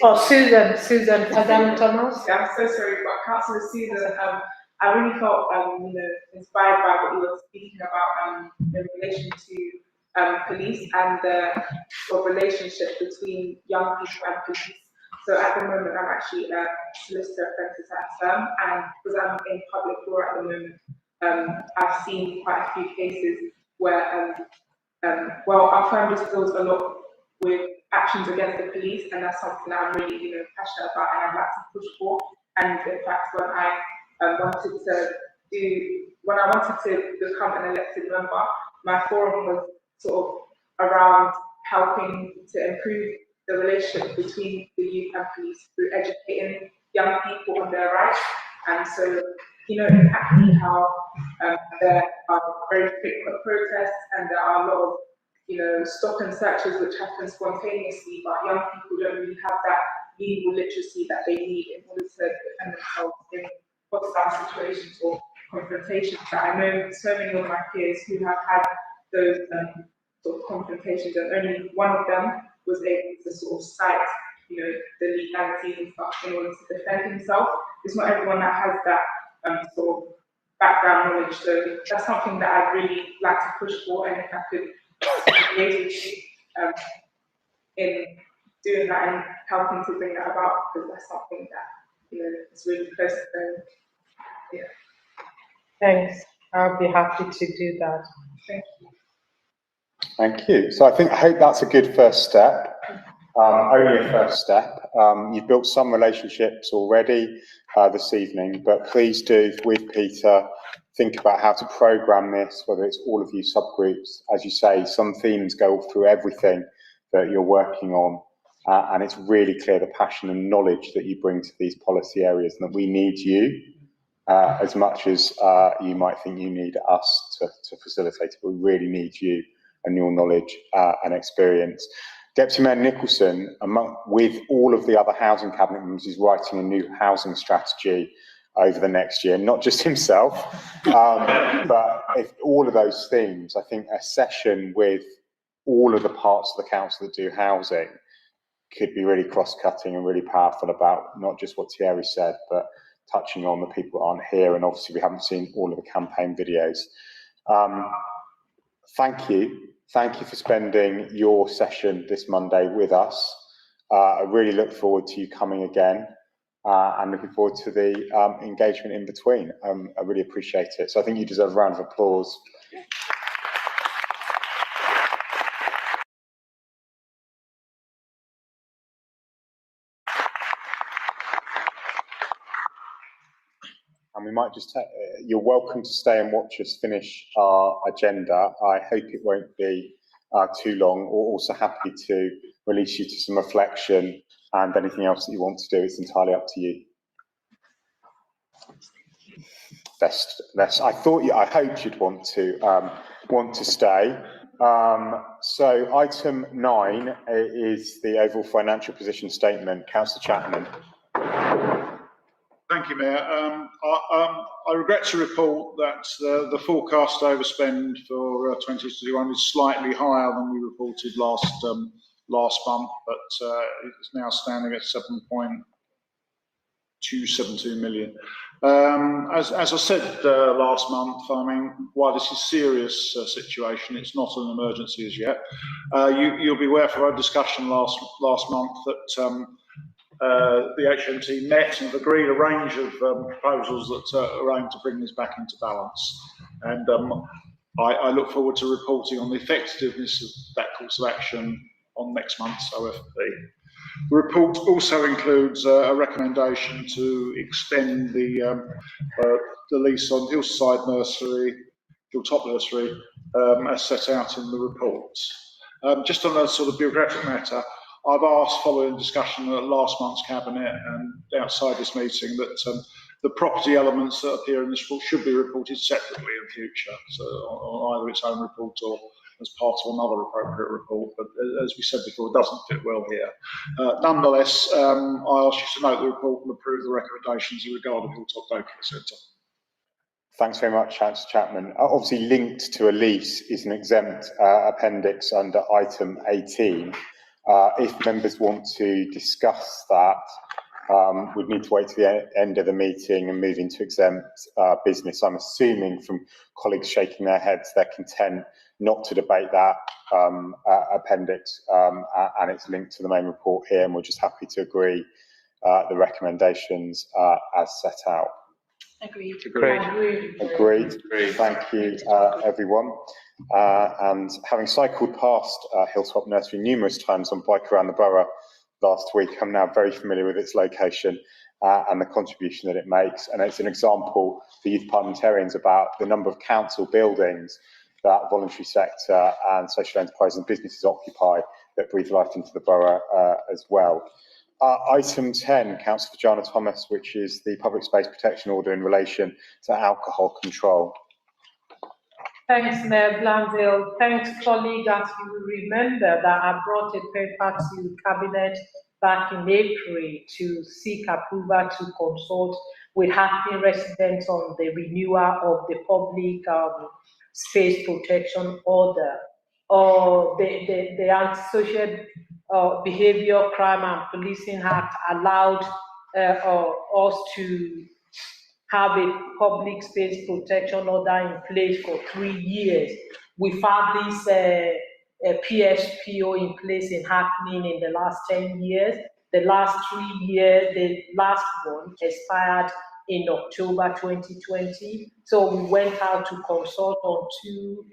Oh, Susan Adam Thomas. Yeah, I'm so sorry, but Councillor Susan, I really felt, inspired by what you were speaking about in relation to police and the relationship between young people and police. So at the moment, I'm actually a solicitor apprentice at a firm, and because I'm in public law at the moment, I've seen quite a few cases where, our firm just deals a lot with actions against the police, and that's something that I'm really, passionate about, and I'd like to push for. And in fact, when I wanted to become an elected member, my forum was sort of around helping to improve the relationship between the youth and police through educating young people on their rights. And so, in Hackney, how there are very frequent protests, and there are a lot of, stop and searches which happen spontaneously, but young people don't really have that legal literacy that they need in order to defend themselves in hostile situations or confrontations. I know so many of my peers who have had those sort of confrontations, and only one of them was able to sort of cite, the legalities and stuff in order to defend himself. It's not everyone that has that sort of background knowledge, so that's something that I'd really like to push for, and if I could engage with you in doing that and helping to bring that about, because that's something that is really close to them. Yeah. Thanks. I'll be happy to do that. Thank you. Thank you. So I hope that's a good first step. Only a first step. You've built some relationships already this evening, but please do, with Peter, think about how to program this, whether it's all of you subgroups. As you say, some themes go through everything that you're working on, and it's really clear the passion and knowledge that you bring to these policy areas, and that we need you as much as you might think you need us to facilitate it. We really need you and your knowledge and experience. Deputy Mayor Nicholson, with all of the other housing cabinet members, is writing a new housing strategy over the next year, not just himself, but if all of those themes. I think a session with all of the parts of the council that do housing could be really cross-cutting and really powerful about not just what Thierry said, but touching on the people that aren't here, and obviously we haven't seen all of the campaign videos. Thank you. Thank you for spending your session this Monday with us. I really look forward to you coming again, and looking forward to the engagement in between. I really appreciate it. So I think you deserve a round of applause. And we might just you're welcome to stay and watch us finish our agenda. I hope it won't be too long. We're also happy to release you to some reflection and anything else that you want to do. It's entirely up to you. I hoped you'd want to stay. So item 9 is the overall financial position statement. Councillor Chapman. Thank you, Mayor. I regret to report that the forecast overspend for 2021 is slightly higher than we reported last month, but it's now standing at 7.272 million. As I said last month, I mean, while this is a serious situation, it's not an emergency as yet. You'll be aware from our discussion last month that the HMT met and agreed a range of proposals that are aimed to bring this back into balance. And I look forward to reporting on the effectiveness of that course of action on next month's OFP. The report also includes a recommendation to extend the lease on Hillside Nursery, Hilltop Nursery, as set out in the report. Just on a sort of bureaucratic matter, I've asked, following discussion at last month's cabinet and outside this meeting, that the property elements that appear in this report should be reported separately in future, so on either its own report or as part of another appropriate report. But as we said before, it doesn't fit well here. Nonetheless, I ask you to note the report and approve the recommendations in regard to Hilltop Daycare Centre. Thanks very much, Councillor Chapman. Obviously, linked to a lease is an exempt appendix under item 18. If members want to discuss that, we'd need to wait to the end of the meeting and move into exempt business. I'm assuming from colleagues shaking their heads they're content not to debate that appendix, and it's linked to the main report here, and we're just happy to agree the recommendations as set out. Agreed. Agreed. Thank you, everyone. And having cycled past Hilltop Nursery numerous times on bike around the borough last week, I'm now very familiar with its location and the contribution that it makes. And it's an example for youth parliamentarians about the number of council buildings that voluntary sector and social enterprise and businesses occupy that breathe life into the borough as well. Item 10, Councillor Vajana Thomas, which is the public space protection order in relation to alcohol control. Thanks, Mayor Blanville. Thanks, colleague. As you will remember, that I brought a paper to Cabinet back in April to seek approval to consult with Hackney residents on the renewal of the public space protection order, or the Antisocial Behaviour, Crime and Policing Act allowed us to have a public space protection order in place for 3 years. We've had this PSPO in place in Hackney in the last 10 years. The last 3 years, the last one expired in October 2020. So we went out to consult on two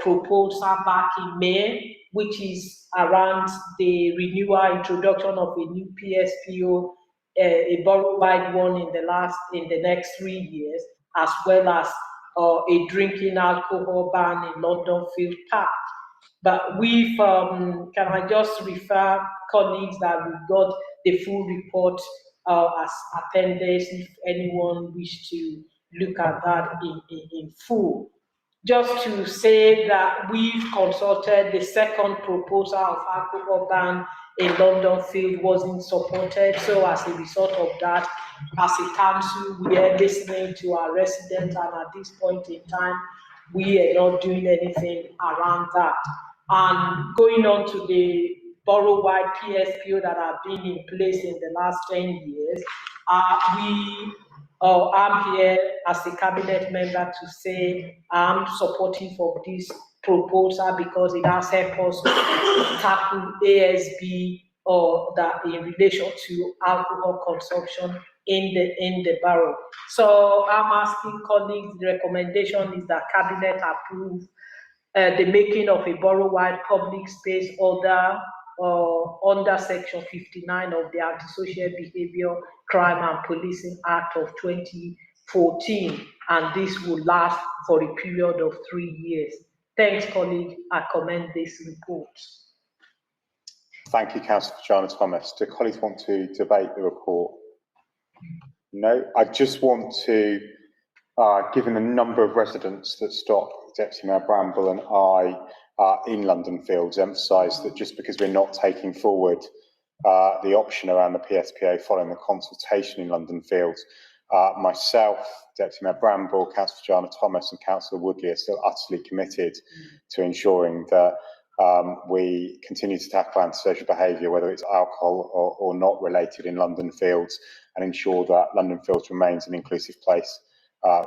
proposals back in May, which is around the renewal, introduction of a new PSPO, a borough-wide one in the next 3 years, as well as a drinking alcohol ban in London Field Park. But we've, can I just refer colleagues that we've got the full report as appendix if anyone wish to look at that in full. Just to say that we've consulted the second proposal of alcohol ban in London Field wasn't supported. So as a result of that, as a council, we are listening to our residents, and at this point in time, we are not doing anything around that. And going on to the borough-wide PSPO that have been in place in the last 10 years, I'm here as a cabinet member to say I'm supportive of this proposal because it has helped us tackle ASB that in relation to alcohol consumption in the borough. So I'm asking colleagues, the recommendation is that cabinet approve the making of a borough-wide public space order under Section 59 of the Antisocial Behaviour, Crime and Policing Act of 2014, and this will last for a period of 3 years. Thanks, colleague. I commend this report. Thank you, Councillor Jana Thomas. Do colleagues want to debate the report? No. I just want to, given the number of residents that stopped Deputy Mayor Bramble and I in London Fields, emphasise that just because we're not taking forward the option around the PSPA following the consultation in London Fields, myself, Deputy Mayor Bramble, Councillor Jana Thomas and Councillor Woodley are still utterly committed to ensuring that we continue to tackle antisocial behaviour, whether it's alcohol or not related in London Fields, and ensure that London Fields remains an inclusive place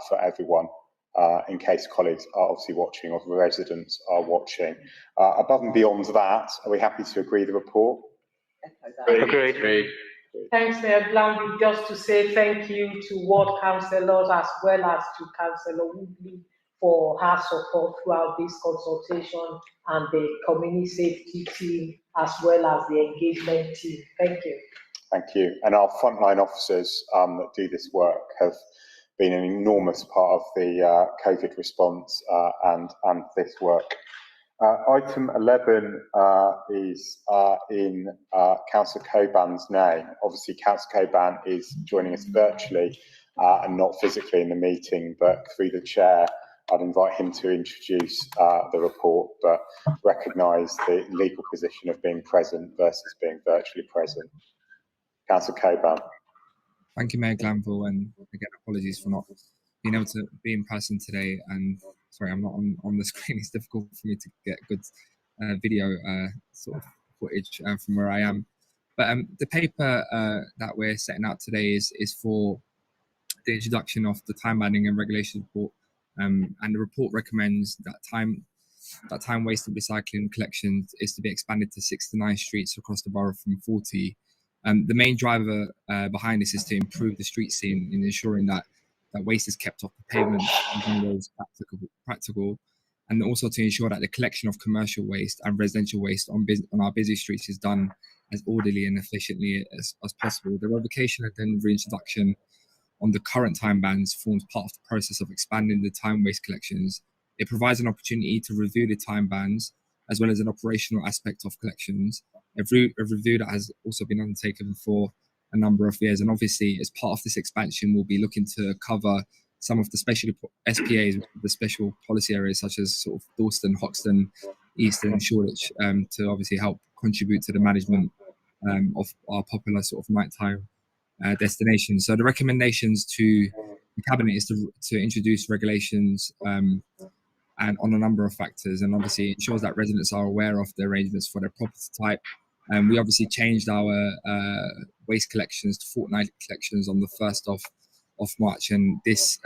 for everyone. In case colleagues are obviously watching or residents are watching. Above and beyond that, are we happy to agree the report? Agreed. Thanks, Mayor Blanby. Just to say thank you to ward councillors as well as to Councillor Woodley for her support throughout this consultation, and the community safety team as well as the engagement team. Thank you. Thank you. And our frontline officers that do this work have been an enormous part of the COVID response and this work. Item 11 is in Councillor Coban's name. Obviously, Councillor Coban is joining us virtually and not physically in the meeting, but through the chair, I'd invite him to introduce the report, but recognise the legal position of being present versus being virtually present. Councillor Coban. Thank you, Mayor Glanville, and again, apologies for not being able to be in person today. And sorry, I'm not on the screen. It's difficult for me to get good video sort of footage from where I am. But the paper that we're setting out today is for the introduction of the time banding and regulation report, and the report recommends that time wasted recycling and collections is to be expanded to 69 streets across the borough from 40. The main driver behind this is to improve the street scene in ensuring that waste is kept off the pavement as long as practical, and also to ensure that the collection of commercial waste and residential waste on our busy streets is done as orderly and efficiently as possible. The revocation and then reintroduction on the current time bans forms part of the process of expanding the time waste collections. It provides an opportunity to review the time bans as well as an operational aspect of collections, a review that has also been undertaken for a number of years. And obviously, as part of this expansion, we'll be looking to cover some of the special SPAs, the special policy areas such as sort of Dalston, Hoxton, Easton and Shoreditch, to obviously help contribute to the management of our popular sort of nighttime destinations. So the recommendations to the Cabinet is to introduce regulations and on a number of factors, and obviously ensures that residents are aware of the arrangements for their property type. We obviously changed our waste collections to fortnightly collections on the 1st of March, and this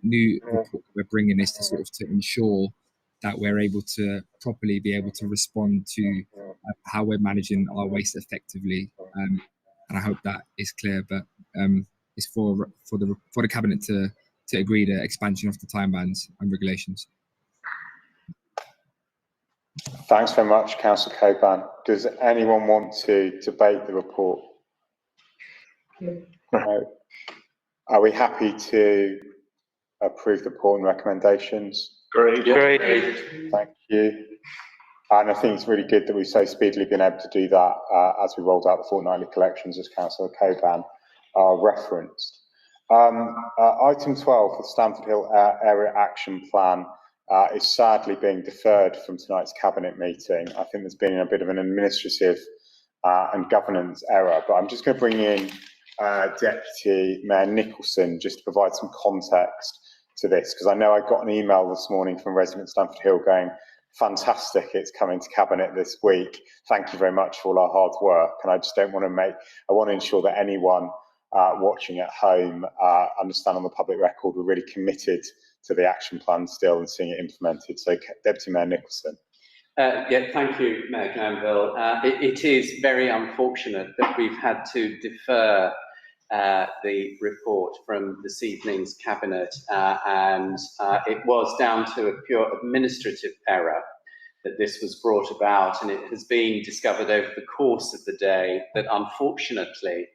new report we're bringing is to ensure that we're able to properly be able to respond to how we're managing our waste effectively. And I hope that is clear, but it's for the Cabinet to agree the expansion of the time bands and regulations. Thanks very much, Councillor Cockburn. Does anyone want to debate the report? No. Are we happy to approve the report and recommendations? Great. Thank you. And I think it's really good that we've so speedily been able to do that as we rolled out the fortnightly collections, as Councillor Cockburn referenced. Item 12, the Stamford Hill Area Action Plan, is sadly being deferred from tonight's Cabinet meeting. I think there's been a bit of an administrative and governance error, but I'm just going to bring in Deputy Mayor Nicholson just to provide some context to this, because I know I got an email this morning from residents of Stamford Hill going, fantastic, it's coming to Cabinet this week. Thank you very much for all our hard work. And I just don't want to I want to ensure that anyone watching at home understand on the public record we're really committed to the action plan still and seeing it implemented. So Deputy Mayor Nicholson. Yeah, thank you, Mayor Glanville. It is very unfortunate that we've had to defer the report from this evening's Cabinet, and it was down to a pure administrative error that this was brought about, and it has been discovered over the course of the day that unfortunately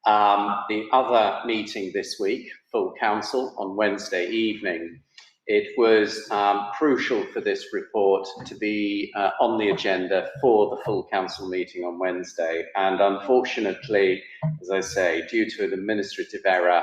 the other meeting this week, full council, on Wednesday evening, it was crucial for this report to be on the agenda for the full council meeting on Wednesday. And unfortunately, as I say, due to an administrative error,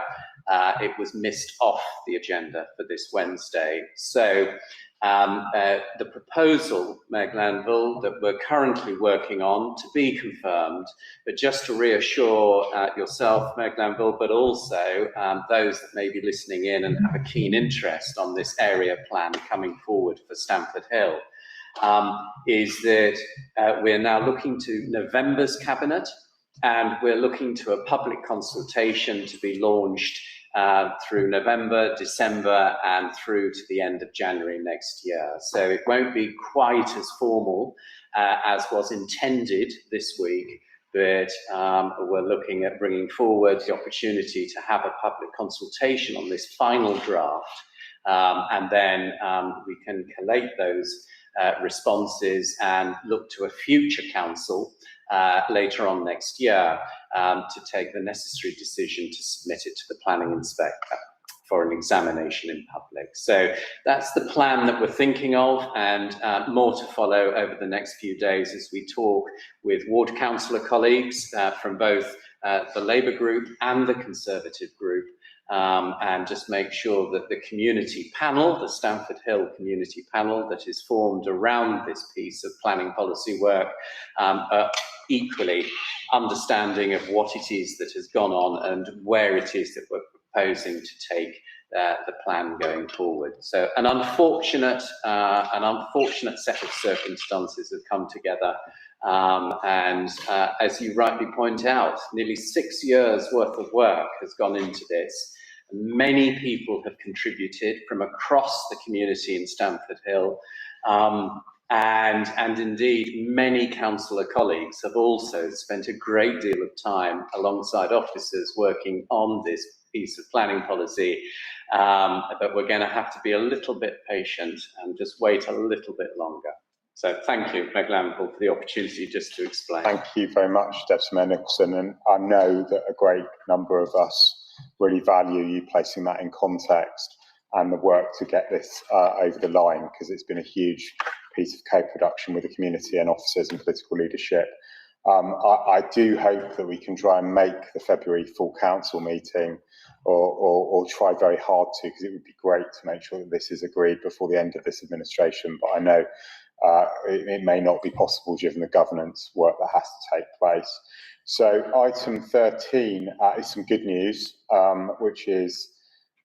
it was missed off the agenda for this Wednesday. So the proposal, Mayor Glanville, that we're currently working on to be confirmed, but just to reassure yourself, Mayor Glanville, but also those that may be listening in and have a keen interest on this area plan coming forward for Stamford Hill, is that we're now looking to November's Cabinet, and we're looking to a public consultation to be launched through November, December, and through to the end of January next year. So it won't be quite as formal as was intended this week, but we're looking at bringing forward the opportunity to have a public consultation on this final draft, and then we can collate those responses and look to a future council later on next year to take the necessary decision to submit it to the planning inspector for an examination in public. So that's the plan that we're thinking of, and more to follow over the next few days as we talk with ward councillor colleagues from both the Labour group and the Conservative group, and just make sure that the community panel, the Stamford Hill community panel that is formed around this piece of planning policy work, are equally understanding of what it is that has gone on and where it is that we're proposing to take the plan going forward. So an unfortunate set of circumstances have come together, and as you rightly point out, nearly 6 years worth of work has gone into this. Many people have contributed from across the community in Stamford Hill, and indeed many councillor colleagues have also spent a great deal of time alongside officers working on this piece of planning policy, but we're going to have to be a little bit patient and just wait a little bit longer. So thank you, Mayor Glanville, for the opportunity just to explain. Thank you very much, Deputy Mayor Nicholson, and I know that a great number of us really value you placing that in context and the work to get this over the line, because it's been a huge piece of co-production with the community and officers and political leadership. I do hope that we can try and make the February full council meeting or try very hard to, because it would be great to make sure that this is agreed before the end of this administration. But I know it may not be possible given the governance work that has to take place. So item 13 is some good news, which is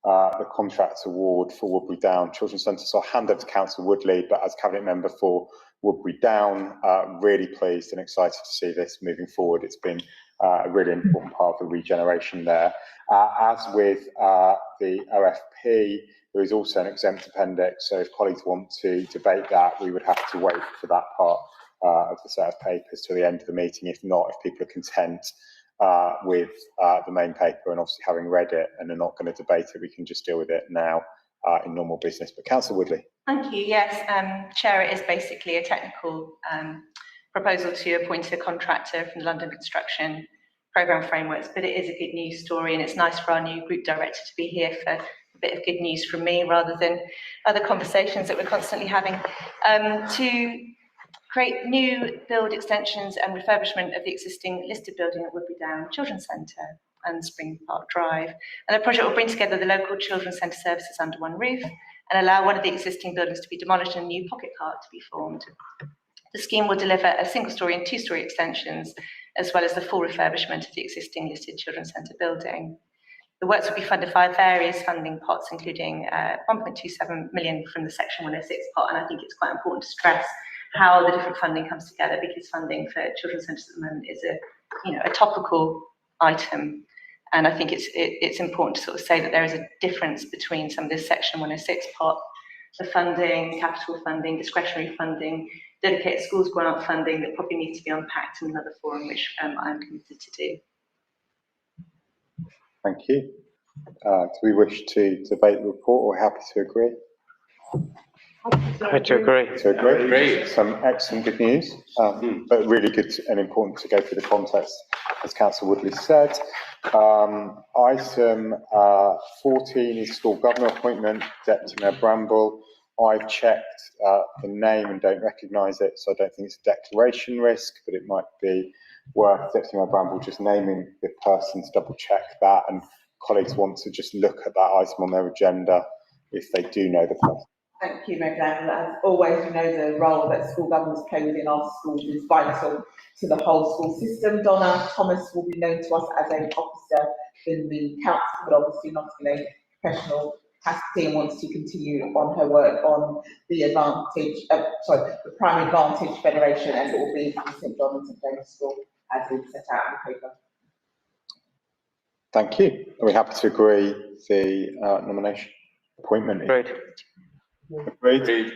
the contract award for Woodbury Down Children's Centre. So I'll hand over to Councillor Woodley, but as Cabinet Member for Woodbury Down, really pleased and excited to see this moving forward. It's been a really important part of the regeneration there. As with the OFP, there is also an exempt appendix, so if colleagues want to debate that, we would have to wait for that part of the set of papers to the end of the meeting. If not, if people are content with the main paper and obviously having read it and are not going to debate it, we can just deal with it now in normal business. But Councillor Woodley. Thank you. Yes, Chair, it is basically a technical proposal to appoint a contractor from the London Construction Programme Frameworks, but it is a good news story, and it's nice for our new group director to be here for a bit of good news from me rather than other conversations that we're constantly having, to create new build extensions and refurbishment of the existing listed building at Woodbury Down Children's Centre and Spring Park Drive. And the project will bring together the local children's centre services under one roof and allow one of the existing buildings to be demolished and a new pocket park to be formed. The scheme will deliver a single-storey and two-storey extensions, as well as the full refurbishment of the existing listed children's centre building. The works will be funded by various funding pots, including 1.27 million from the Section 106 pot, and I think it's quite important to stress how the different funding comes together, because funding for children's centres at the moment is a topical item, and I think it's important to sort of say that there is a difference between some of this Section 106 pot, the funding, capital funding, discretionary funding, dedicated schools grant funding that probably needs to be unpacked in another forum, which I'm committed to do. Thank you. Do we wish to debate the report, or happy to agree? Happy to agree. To agree. Some excellent good news, but really good and important to go through the context, as Councillor Woodley said. Item 14 is school governor appointment, Deputy Mayor Bramble. I've checked the name and don't recognise it, so I don't think it's a declaration risk, but it might be worth Deputy Mayor Bramble just naming the person to double check that, and colleagues want to just look at that item on their agenda if they do know the person. Thank you, Mayor Glanville. As always, you know the role that school governors play within our schools is vital to the whole school system. Donna Thomas will be known to us as an officer in the council, but obviously not in a professional capacity, and wants to continue on her work on the the Primary Advantage Federation, and it will be for St John's and James School as we've set out in the paper. Thank you. Are we happy to agree the nomination appointment? Agreed. Agreed.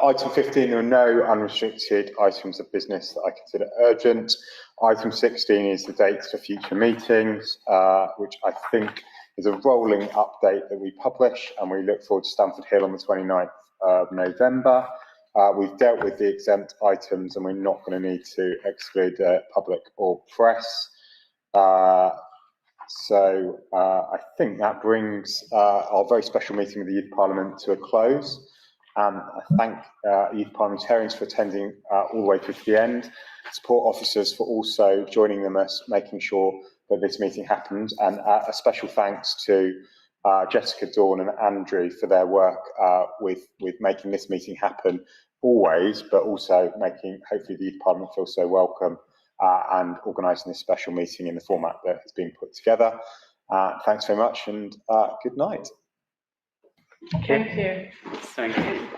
Item 15, there are no unrestricted items of business that I consider urgent. Item 16 is the dates for future meetings, which I think is a rolling update that we publish, and we look forward to Stamford Hill on the 29th of November. We've dealt with the exempt items, and we're not going to need to exclude public or press. So I think that brings our very special meeting with the Youth Parliament to a close. And I thank youth parliamentarians for attending all the way through to the end, support officers for also joining them as making sure that this meeting happened, and a special thanks to Jessica, Dawn and Andrew for their work with making this meeting happen always, but also making hopefully the Youth Parliament feel so welcome and organising this special meeting in the format that has been put together. Thanks very much, and good night. Thank you. Thank you.